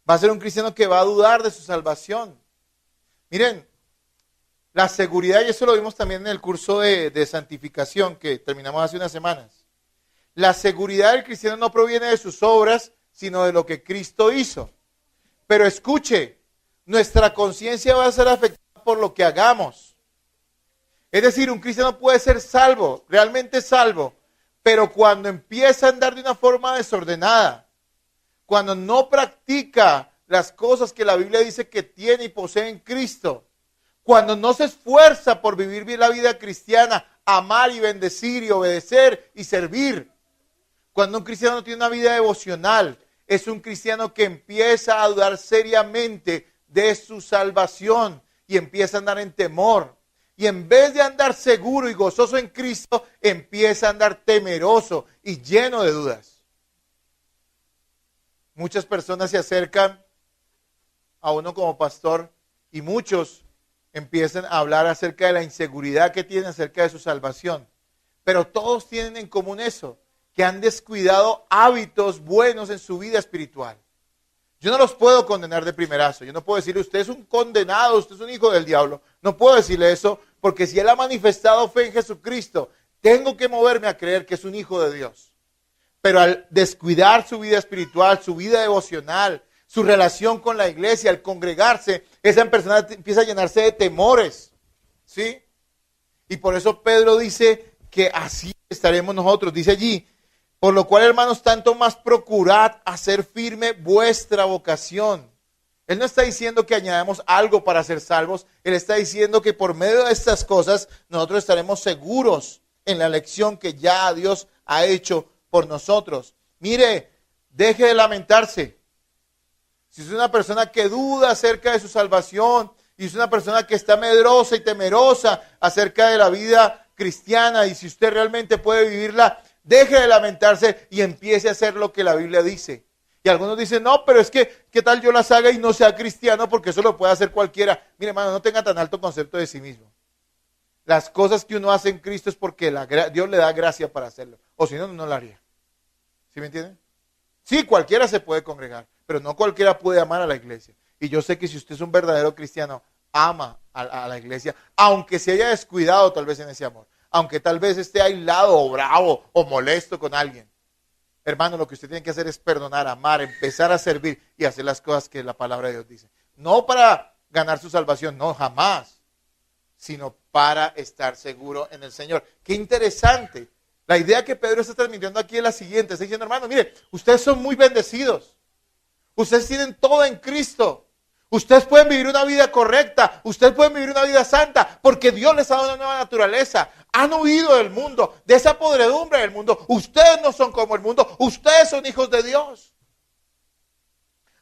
Va a ser un cristiano que va a dudar de su salvación. Miren, la seguridad, y eso lo vimos también en el curso de santificación que terminamos hace unas semanas. La seguridad del cristiano no proviene de sus obras, sino de lo que Cristo hizo. Pero escuche, nuestra conciencia va a ser afectada por lo que hagamos. Es decir, un cristiano puede ser salvo, realmente salvo, pero cuando empieza a andar de una forma desordenada, cuando no practica las cosas que la Biblia dice que tiene y posee en Cristo, cuando no se esfuerza por vivir bien la vida cristiana, amar y bendecir y obedecer y servir, cuando un cristiano no tiene una vida devocional, es un cristiano que empieza a dudar seriamente de su salvación y empieza a andar en temor. Y en vez de andar seguro y gozoso en Cristo, empieza a andar temeroso y lleno de dudas. Muchas personas se acercan a uno como pastor y muchos empiezan a hablar acerca de la inseguridad que tienen acerca de su salvación. Pero todos tienen en común eso, que han descuidado hábitos buenos en su vida espiritual. Yo no los puedo condenar de primerazo. Yo no puedo decirle, usted es un condenado, usted es un hijo del diablo. No puedo decirle eso, porque si él ha manifestado fe en Jesucristo, tengo que moverme a creer que es un hijo de Dios. Pero al descuidar su vida espiritual, su vida devocional, su relación con la iglesia, al congregarse, esa persona empieza a llenarse de temores, ¿sí? Y por eso Pedro dice que así estaremos nosotros. Dice allí, por lo cual, hermanos, tanto más procurad hacer firme vuestra vocación. Él no está diciendo que añadamos algo para ser salvos. Él está diciendo que por medio de estas cosas nosotros estaremos seguros en la elección que ya Dios ha hecho por nosotros. Mire, deje de lamentarse. Si es una persona que duda acerca de su salvación y es una persona que está medrosa y temerosa acerca de la vida cristiana y si usted realmente puede vivirla, deje de lamentarse y empiece a hacer lo que la Biblia dice. Y algunos dicen, no, pero es que, ¿qué tal yo las haga y no sea cristiano? Porque eso lo puede hacer cualquiera. Mire, hermano, no tenga tan alto concepto de sí mismo. Las cosas que uno hace en Cristo es porque Dios le da gracia para hacerlo. O si no, no lo haría. ¿Sí me entienden? Sí, cualquiera se puede congregar, pero no cualquiera puede amar a la iglesia. Y yo sé que si usted es un verdadero cristiano, ama a la iglesia, aunque se haya descuidado tal vez en ese amor. Aunque tal vez esté aislado o bravo o molesto con alguien. Hermano, lo que usted tiene que hacer es perdonar, amar, empezar a servir y hacer las cosas que la palabra de Dios dice. No para ganar su salvación, no, jamás. Sino para estar seguro en el Señor. Qué interesante. La idea que Pedro está transmitiendo aquí es la siguiente. Está diciendo, hermano, mire, ustedes son muy bendecidos. Ustedes tienen todo en Cristo. Ustedes pueden vivir una vida correcta, ustedes pueden vivir una vida santa, porque Dios les ha dado una nueva naturaleza. Han huido del mundo, de esa podredumbre del mundo. Ustedes no son como el mundo, ustedes son hijos de Dios.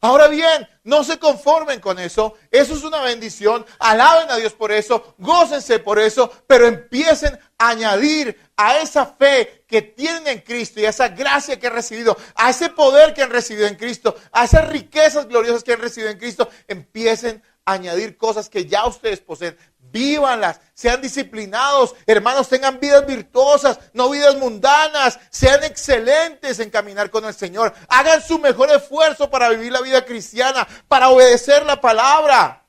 Ahora bien, no se conformen con eso, eso es una bendición, alaben a Dios por eso, gócense por eso, pero empiecen a añadir a esa fe que tienen en Cristo y a esa gracia que han recibido, a ese poder que han recibido en Cristo, a esas riquezas gloriosas que han recibido en Cristo, empiecen a añadir cosas que ya ustedes poseen. Vívanlas, sean disciplinados, hermanos, tengan vidas virtuosas, no vidas mundanas, sean excelentes en caminar con el Señor, hagan su mejor esfuerzo para vivir la vida cristiana, para obedecer la palabra.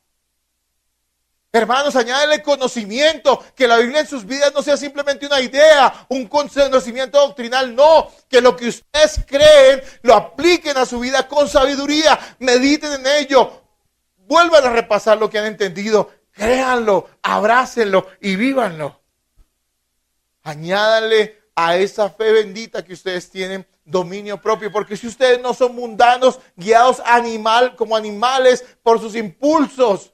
Hermanos, añádele conocimiento, que la Biblia en sus vidas no sea simplemente una idea, un conocimiento doctrinal, no, que lo que ustedes creen lo apliquen a su vida con sabiduría, mediten en ello, vuelvan a repasar lo que han entendido. Créanlo, abrácenlo y vívanlo. Añádanle a esa fe bendita que ustedes tienen dominio propio, porque si ustedes no son mundanos, guiados como animales por sus impulsos.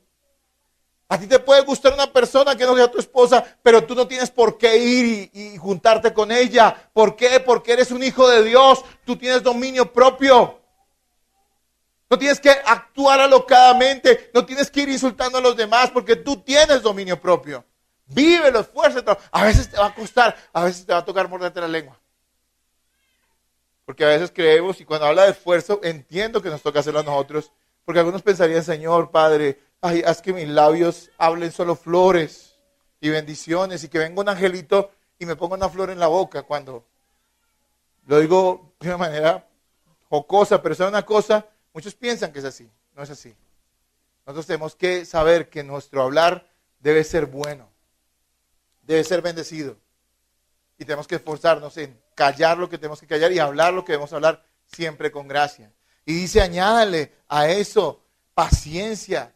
A ti te puede gustar una persona que no sea tu esposa, pero tú no tienes por qué ir y juntarte con ella. ¿Por qué? Porque eres un hijo de Dios, tú tienes dominio propio. No tienes que actuar alocadamente, no tienes que ir insultando a los demás porque tú tienes dominio propio. Vívelo, esfuérzate. A veces te va a costar, a veces te va a tocar morderte la lengua. Porque a veces creemos, y cuando habla de esfuerzo, entiendo que nos toca hacerlo a nosotros. Porque algunos pensarían, Señor, Padre, ay, haz que mis labios hablen solo flores y bendiciones y que venga un angelito y me ponga una flor en la boca cuando lo digo de una manera jocosa, pero ¿sabe una cosa? Muchos piensan que es así, no es así. Nosotros tenemos que saber que nuestro hablar debe ser bueno, debe ser bendecido. Y tenemos que esforzarnos en callar lo que tenemos que callar y hablar lo que debemos hablar siempre con gracia. Y dice, añádale a eso paciencia,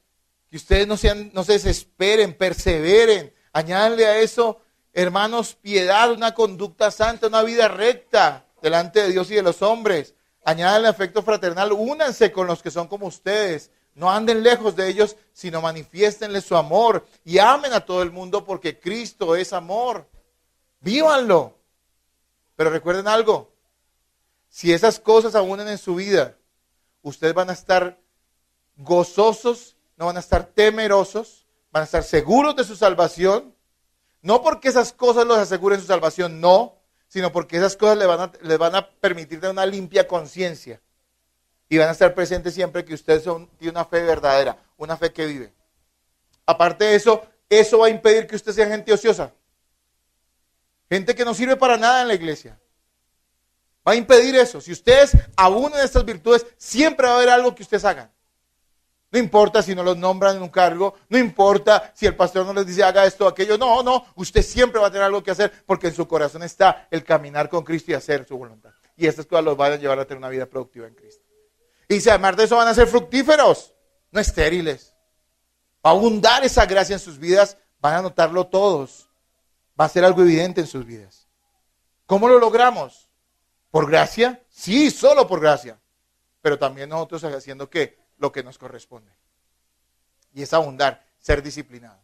que ustedes no se desesperen, perseveren. Añádale a eso, hermanos, piedad, una conducta santa, una vida recta delante de Dios y de los hombres. Añádanle afecto fraternal, únanse con los que son como ustedes. No anden lejos de ellos, sino manifiéstenles su amor. Y amen a todo el mundo porque Cristo es amor. Vívanlo. Pero recuerden algo. Si esas cosas aúnan en su vida, ustedes van a estar gozosos, no van a estar temerosos, van a estar seguros de su salvación. No porque esas cosas los aseguren su salvación, no. Sino porque esas cosas les van a permitir tener una limpia conciencia. Y van a estar presentes siempre que ustedes tienen una fe verdadera, una fe que vive. Aparte de eso, eso va a impedir que usted sea gente ociosa. Gente que no sirve para nada en la iglesia. Va a impedir eso. Si ustedes abunden estas virtudes, siempre va a haber algo que ustedes hagan. No importa si no los nombran en un cargo, no importa si el pastor no les dice haga esto o aquello, no, usted siempre va a tener algo que hacer porque en su corazón está el caminar con Cristo y hacer su voluntad. Y estas cosas los van a llevar a tener una vida productiva en Cristo. Y si además de eso van a ser fructíferos, no estériles. Va a abundar esa gracia en sus vidas, van a notarlo todos. Va a ser algo evidente en sus vidas. ¿Cómo lo logramos? ¿Por gracia? Sí, solo por gracia. Pero también nosotros haciendo ¿qué? Lo que nos corresponde. Y es abundar, ser disciplinados.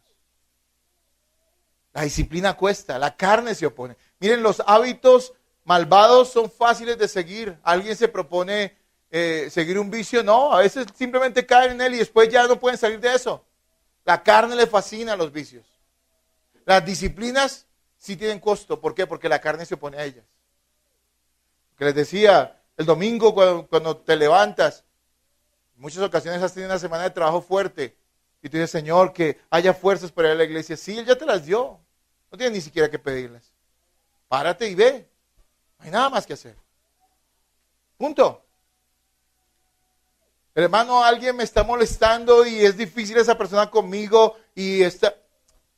La disciplina cuesta, la carne se opone. Miren, los hábitos malvados son fáciles de seguir. Alguien se propone seguir un vicio, no, a veces simplemente caen en él y después ya no pueden salir de eso. La carne le fascina a los vicios. Las disciplinas sí tienen costo. ¿Por qué? Porque la carne se opone a ellas. Que les decía, el domingo cuando te levantas, en muchas ocasiones has tenido una semana de trabajo fuerte y tú dices, Señor, que haya fuerzas para ir a la iglesia. Sí, Él ya te las dio. No tienes ni siquiera que pedirlas. Párate y ve. No hay nada más que hacer. Punto. Hermano, alguien me está molestando y es difícil esa persona conmigo y está...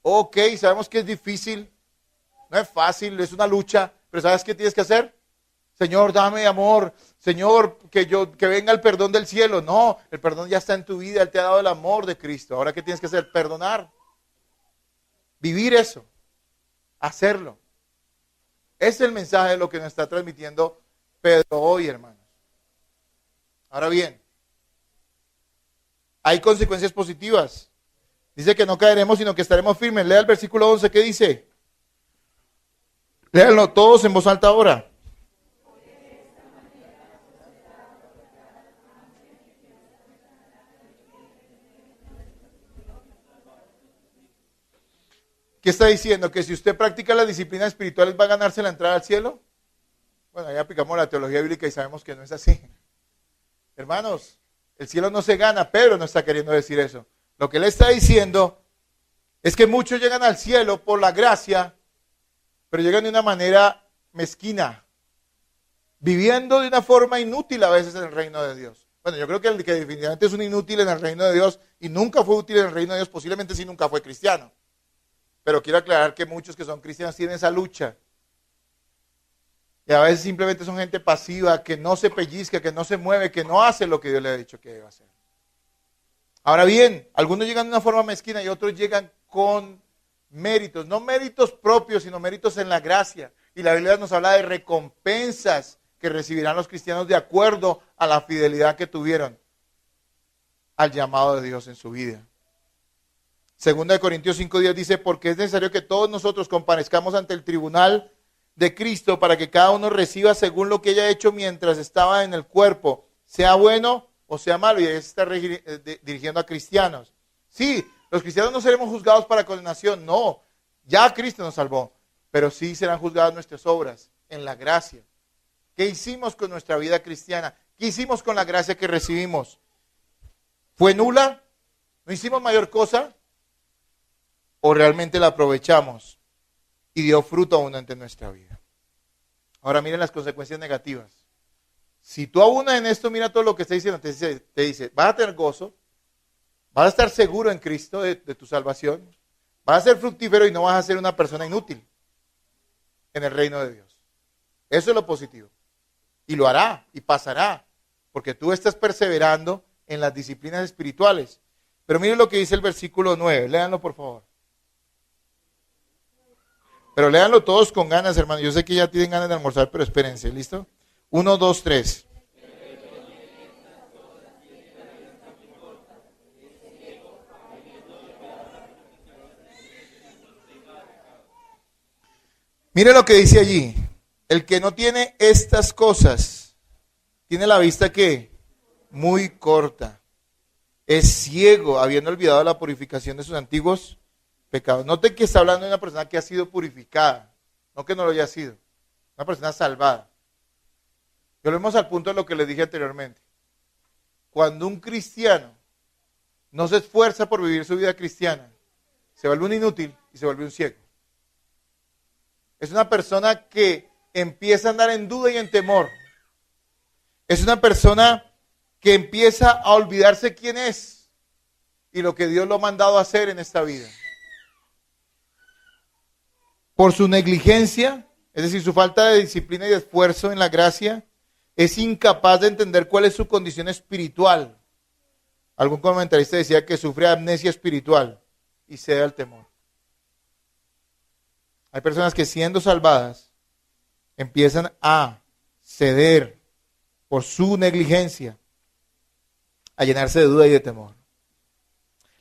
Ok, sabemos que es difícil. No es fácil, es una lucha. Pero ¿sabes qué tienes que hacer? Señor, dame amor. Señor, que venga el perdón del cielo. No, el perdón ya está en tu vida. Él te ha dado el amor de Cristo. Ahora, ¿qué tienes que hacer? Perdonar. Vivir eso. Hacerlo. Ese es el mensaje de lo que nos está transmitiendo Pedro hoy, hermanos. Ahora bien, hay consecuencias positivas. Dice que no caeremos, sino que estaremos firmes. Lea el versículo 11, ¿qué dice? Léanlo todos en voz alta ahora. ¿Qué está diciendo? ¿Que si usted practica las disciplinas espirituales va a ganarse la entrada al cielo? Bueno, ya aplicamos la teología bíblica y sabemos que no es así. Hermanos, el cielo no se gana. Pedro no está queriendo decir eso. Lo que él está diciendo es que muchos llegan al cielo por la gracia, pero llegan de una manera mezquina, viviendo de una forma inútil a veces en el reino de Dios. Bueno, yo creo que el que definitivamente es un inútil en el reino de Dios y nunca fue útil en el reino de Dios, posiblemente sí nunca fue cristiano. Pero quiero aclarar que muchos que son cristianos tienen esa lucha. Y a veces simplemente son gente pasiva, que no se pellizca, que no se mueve, que no hace lo que Dios le ha dicho que debe hacer. Ahora bien, algunos llegan de una forma mezquina y otros llegan con méritos. No méritos propios, sino méritos en la gracia. Y la Biblia nos habla de recompensas que recibirán los cristianos de acuerdo a la fidelidad que tuvieron al llamado de Dios en su vida. Segunda de Corintios 5:10 dice, porque es necesario que todos nosotros comparezcamos ante el tribunal de Cristo para que cada uno reciba según lo que haya hecho mientras estaba en el cuerpo, sea bueno o sea malo. Y ahí se está dirigiendo a cristianos. Sí, los cristianos no seremos juzgados para condenación, no, ya Cristo nos salvó, pero sí serán juzgadas nuestras obras en la gracia. ¿Qué hicimos con nuestra vida cristiana? ¿Qué hicimos con la gracia que recibimos? ¿Fue nula? ¿No hicimos mayor cosa? ¿O realmente la aprovechamos y dio fruto abundante en nuestra vida? Ahora miren las consecuencias negativas. Si tú abundas en esto, mira todo lo que está diciendo. Te dice, vas a tener gozo, vas a estar seguro en Cristo de tu salvación, vas a ser fructífero y no vas a ser una persona inútil en el reino de Dios. Eso es lo positivo. Y lo hará y pasará, porque tú estás perseverando en las disciplinas espirituales. Pero miren lo que dice el versículo 9, léanlo por favor. Pero léanlo todos con ganas, hermano. Yo sé que ya tienen ganas de almorzar, pero espérense, ¿listo? 1, 2, 3. Mire lo que dice allí. El que no tiene estas cosas, tiene la vista que muy corta. Es ciego, habiendo olvidado la purificación de sus antiguos pecados. Note que está hablando de una persona que ha sido purificada, no que no lo haya sido. Una persona salvada. Volvemos al punto de lo que les dije anteriormente. Cuando un cristiano no se esfuerza por vivir su vida cristiana, se vuelve un inútil y se vuelve un ciego. Es una persona que empieza a andar en duda y en temor. Es una persona que empieza a olvidarse quién es y lo que Dios lo ha mandado a hacer en esta vida. Por su negligencia, es decir, su falta de disciplina y de esfuerzo en la gracia, es incapaz de entender cuál es su condición espiritual. Algún comentarista decía que sufre amnesia espiritual y cede al temor. Hay personas que siendo salvadas empiezan a ceder por su negligencia, a llenarse de duda y de temor.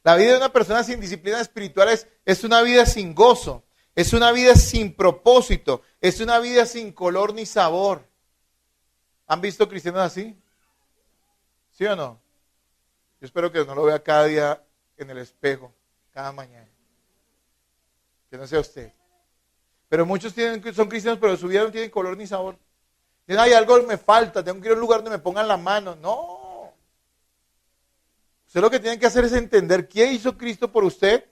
La vida de una persona sin disciplina espiritual es una vida sin gozo, es una vida sin propósito, es una vida sin color ni sabor. ¿Han visto cristianos así? ¿Sí o no? Yo espero que no lo vea cada día en el espejo, cada mañana. Que no sea usted. Pero muchos son cristianos, pero su vida no tiene color ni sabor. Dicen, ay, algo me falta, tengo que ir a un lugar donde me pongan la mano. No. Usted lo que tiene que hacer es entender qué hizo Cristo por usted,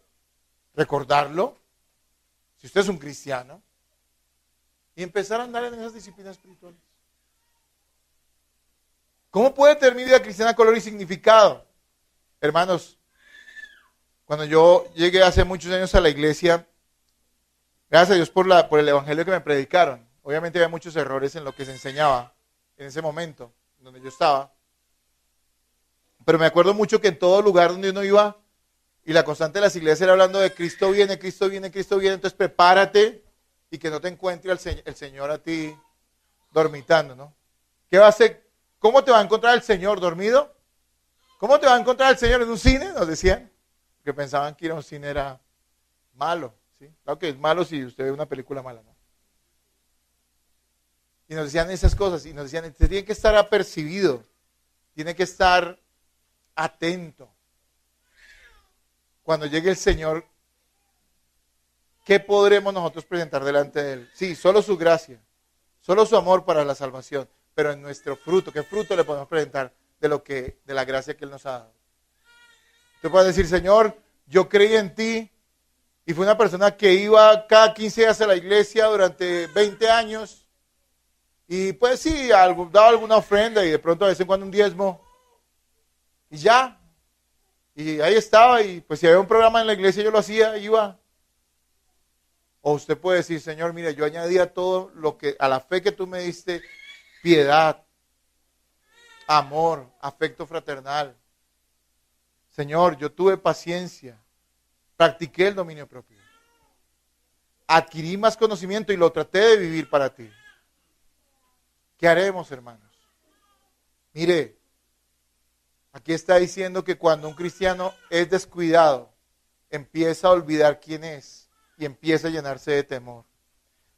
recordarlo, si usted es un cristiano, y empezar a andar en esas disciplinas espirituales. ¿Cómo puede tener mi vida cristiana color y significado? Hermanos, cuando yo llegué hace muchos años a la iglesia, gracias a Dios por el evangelio que me predicaron. Obviamente había muchos errores en lo que se enseñaba en ese momento, donde yo estaba. Pero me acuerdo mucho que en todo lugar donde uno iba, y la constante de las iglesias era hablando de Cristo viene, Cristo viene, Cristo viene, entonces prepárate y que no te encuentre el Señor a ti dormitando, ¿no? ¿Qué va a hacer? ¿Cómo te va a encontrar el Señor? ¿Dormido? ¿Cómo te va a encontrar el Señor en un cine? Nos decían. Que pensaban que ir a un cine era malo. ¿Sí? Claro que es malo si usted ve una película mala, ¿no? Y nos decían esas cosas. Y nos decían, usted tiene que estar apercibido. Tiene que estar atento. Cuando llegue el Señor, ¿qué podremos nosotros presentar delante de Él? Sí, solo su gracia. Solo su amor para la salvación. Pero en nuestro fruto, ¿qué fruto le podemos presentar de la gracia que Él nos ha dado? Usted puede decir, Señor, yo creí en ti y fui una persona que iba cada 15 días a la iglesia durante 20 años y pues sí, daba alguna ofrenda y de pronto a vez en cuando un diezmo y ya. Y ahí estaba y pues si había un programa en la iglesia yo lo hacía, iba. O usted puede decir, Señor, mira, yo añadía todo lo que a la fe que tú me diste, piedad, amor, afecto fraternal. Señor, yo tuve paciencia, practiqué el dominio propio, adquirí más conocimiento y lo traté de vivir para ti. ¿Qué haremos, hermanos? Mire, aquí está diciendo que cuando un cristiano es descuidado, empieza a olvidar quién es y empieza a llenarse de temor.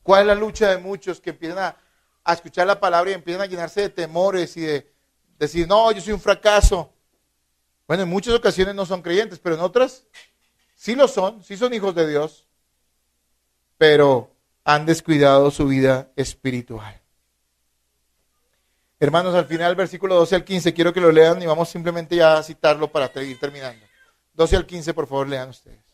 ¿Cuál es la lucha de muchos que empiezan a escuchar la palabra y empiezan a llenarse de temores y de decir, no, yo soy un fracaso? Bueno, en muchas ocasiones no son creyentes, pero en otras sí lo son, sí son hijos de Dios, pero han descuidado su vida espiritual. Hermanos, al final, versículo 12 al 15, quiero que lo lean y vamos simplemente ya a citarlo para ir terminando. 12 al 15, por favor, lean ustedes.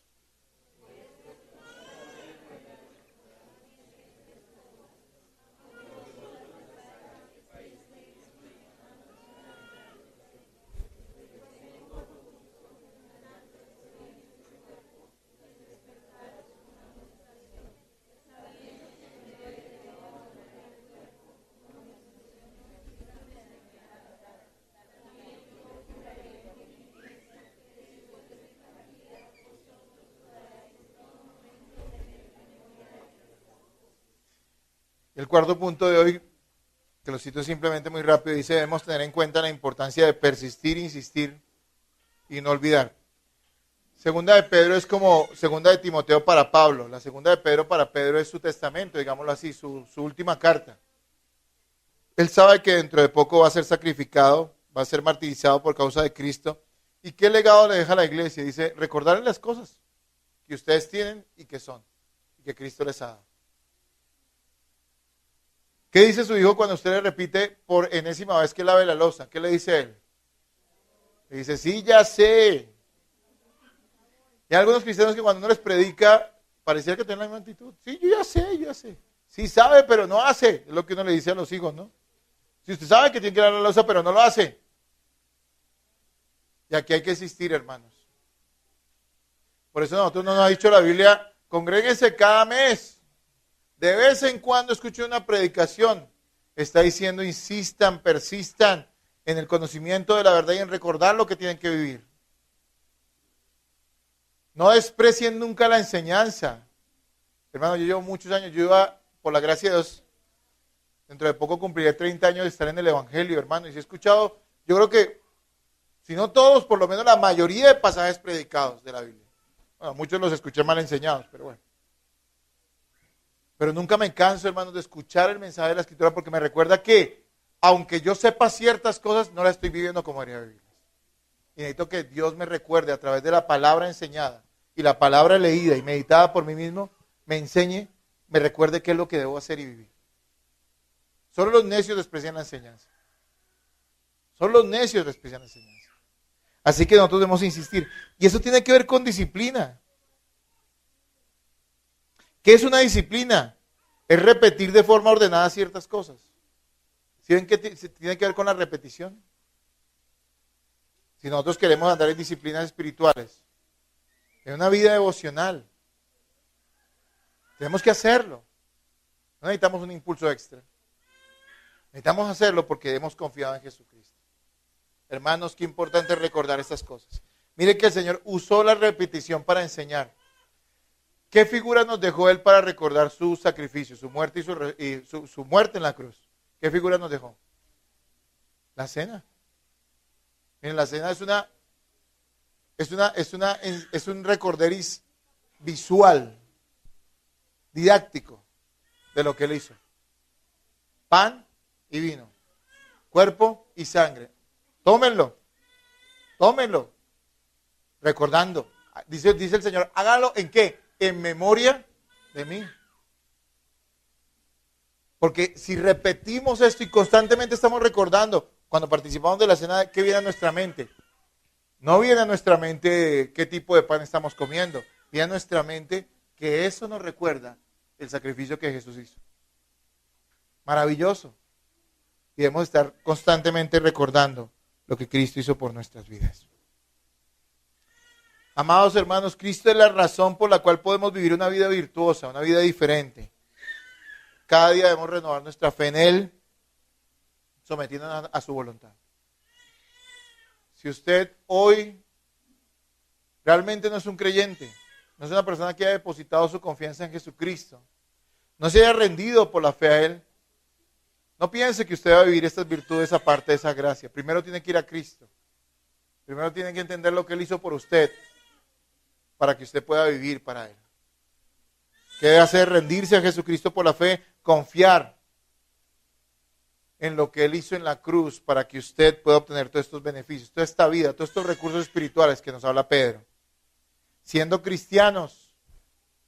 El cuarto punto de hoy, que lo cito simplemente muy rápido, dice, debemos tener en cuenta la importancia de persistir, insistir y no olvidar. Segunda de Pedro es como segunda de Timoteo para Pablo. La segunda de Pedro para Pedro es su testamento, digámoslo así, su última carta. Él sabe que dentro de poco va a ser sacrificado, va a ser martirizado por causa de Cristo. ¿Y qué legado le deja a la iglesia? Dice, recordarles las cosas que ustedes tienen y que son, y que Cristo les ha dado. ¿Qué dice su hijo cuando usted le repite por enésima vez que lave la loza? ¿Qué le dice él? Le dice, sí, ya sé. Y hay algunos cristianos que cuando uno les predica, pareciera que tienen la misma actitud. Sí, yo ya sé, yo ya sé. Sí sabe, pero no hace. Es lo que uno le dice a los hijos, ¿no? Si usted sabe que tiene que lavar la loza, pero no lo hace. Y aquí hay que existir, hermanos. Por eso nosotros no nos ha dicho la Biblia, congréguense cada mes. De vez en cuando escuchen una predicación. Está diciendo, insistan, persistan en el conocimiento de la verdad y en recordar lo que tienen que vivir. No desprecien nunca la enseñanza. Hermano, yo llevo muchos años, yo iba, por la gracia de Dios, dentro de poco cumpliré 30 años de estar en el Evangelio, hermano, y si he escuchado, yo creo que, si no todos, por lo menos la mayoría de pasajes predicados de la Biblia. Bueno, muchos los escuché mal enseñados, pero bueno. Pero nunca me canso, hermano, de escuchar el mensaje de la Escritura porque me recuerda que, aunque yo sepa ciertas cosas, no las estoy viviendo como debería vivirlas. Y necesito que Dios me recuerde a través de la palabra enseñada y la palabra leída y meditada por mí mismo, me enseñe, me recuerde qué es lo que debo hacer y vivir. Solo los necios desprecian la enseñanza. Solo los necios desprecian la enseñanza. Así que nosotros debemos insistir. Y eso tiene que ver con disciplina. ¿Qué es una disciplina? Es repetir de forma ordenada ciertas cosas. ¿Sí ven que tiene que ver con la repetición? Si nosotros queremos andar en disciplinas espirituales, en una vida devocional, tenemos que hacerlo. No necesitamos un impulso extra. Necesitamos hacerlo porque hemos confiado en Jesucristo. Hermanos, qué importante es recordar estas cosas. Mire que el Señor usó la repetición para enseñar. ¿Qué figura nos dejó Él para recordar su sacrificio, su muerte y su muerte en la cruz? ¿Qué figura nos dejó? La cena. Miren, la cena es un recorderis visual, didáctico de lo que Él hizo. Pan y vino, cuerpo y sangre. Tómenlo, recordando. Dice el Señor, hágalo ¿en qué? En memoria de mí. Porque si repetimos esto y constantemente estamos recordando, cuando participamos de la cena, ¿qué viene a nuestra mente? No viene a nuestra mente qué tipo de pan estamos comiendo. Viene a nuestra mente que eso nos recuerda el sacrificio que Jesús hizo. Maravilloso. Y debemos estar constantemente recordando lo que Cristo hizo por nuestras vidas. Amados hermanos, Cristo es la razón por la cual podemos vivir una vida virtuosa, una vida diferente. Cada día debemos renovar nuestra fe en Él, sometiéndonos a su voluntad. Si usted hoy realmente no es un creyente, no es una persona que haya depositado su confianza en Jesucristo, no se haya rendido por la fe a Él, no piense que usted va a vivir estas virtudes aparte de esa gracia. Primero tiene que ir a Cristo. Primero tiene que entender lo que Él hizo por usted para que usted pueda vivir para Él. ¿Qué debe hacer? Rendirse a Jesucristo por la fe, confiar en lo que Él hizo en la cruz para que usted pueda obtener todos estos beneficios, toda esta vida, todos estos recursos espirituales que nos habla Pedro. Siendo cristianos,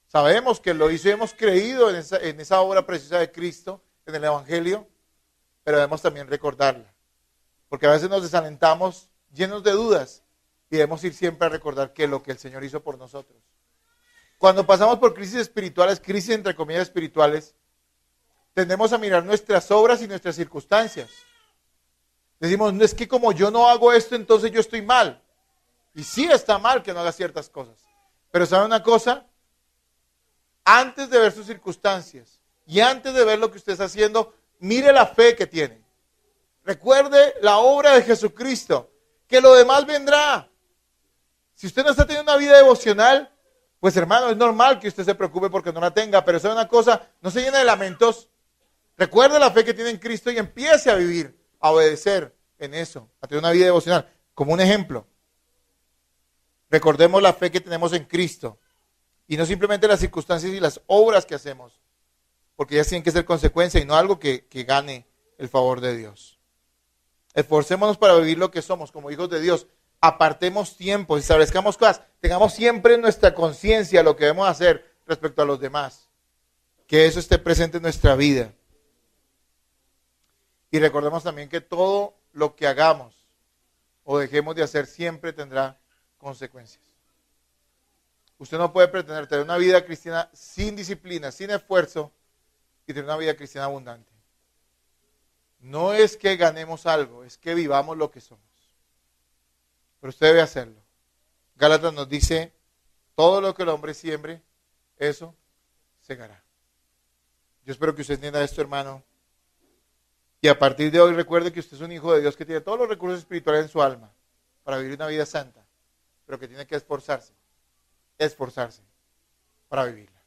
sabemos que lo hizo y hemos creído en esa obra preciosa de Cristo, en el Evangelio, pero debemos también recordarla. Porque a veces nos desalentamos llenos de dudas y debemos ir siempre a recordar que lo que el Señor hizo por nosotros. Cuando pasamos por crisis espirituales, crisis entre comillas espirituales, tendemos a mirar nuestras obras y nuestras circunstancias. Decimos, no es que como yo no hago esto, entonces yo estoy mal. Y sí está mal que no haga ciertas cosas. Pero ¿sabe una cosa? Antes de ver sus circunstancias y antes de ver lo que usted está haciendo, mire la fe que tiene. Recuerde la obra de Jesucristo, que lo demás vendrá. Si usted no está teniendo una vida devocional, pues hermano, es normal que usted se preocupe porque no la tenga, pero ¿sabe una cosa? No se llene de lamentos. Recuerde la fe que tiene en Cristo y empiece a vivir, a obedecer en eso, a tener una vida devocional. Como un ejemplo, recordemos la fe que tenemos en Cristo y no simplemente las circunstancias y las obras que hacemos, porque ellas tienen que ser consecuencia y no algo que gane el favor de Dios. Esforcémonos para vivir lo que somos como hijos de Dios. Apartemos tiempo, establezcamos cosas, tengamos siempre en nuestra conciencia lo que debemos hacer respecto a los demás. Que eso esté presente en nuestra vida. Y recordemos también que todo lo que hagamos o dejemos de hacer siempre tendrá consecuencias. Usted no puede pretender tener una vida cristiana sin disciplina, sin esfuerzo, y tener una vida cristiana abundante. No es que ganemos algo, es que vivamos lo que somos. Pero usted debe hacerlo. Gálatas nos dice, todo lo que el hombre siembre, eso segará. Yo espero que usted entienda esto, hermano. Y a partir de hoy recuerde que usted es un hijo de Dios que tiene todos los recursos espirituales en su alma para vivir una vida santa, pero que tiene que esforzarse para vivirla.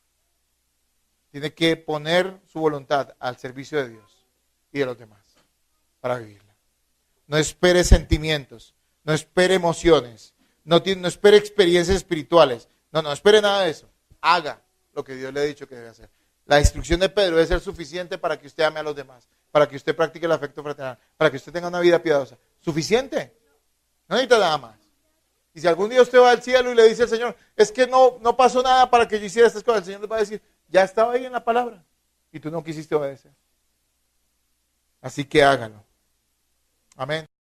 Tiene que poner su voluntad al servicio de Dios y de los demás para vivirla. No espere sentimientos, no espere emociones, no espere experiencias espirituales, no espere nada de eso. Haga lo que Dios le ha dicho que debe hacer. La instrucción de Pedro debe ser suficiente para que usted ame a los demás, para que usted practique el afecto fraternal, para que usted tenga una vida piadosa. Suficiente. No necesita nada más. Y si algún día usted va al cielo y le dice al Señor, es que no pasó nada para que yo hiciera estas cosas, el Señor le va a decir, ya estaba ahí en la palabra y tú no quisiste obedecer. Así que hágalo. Amén.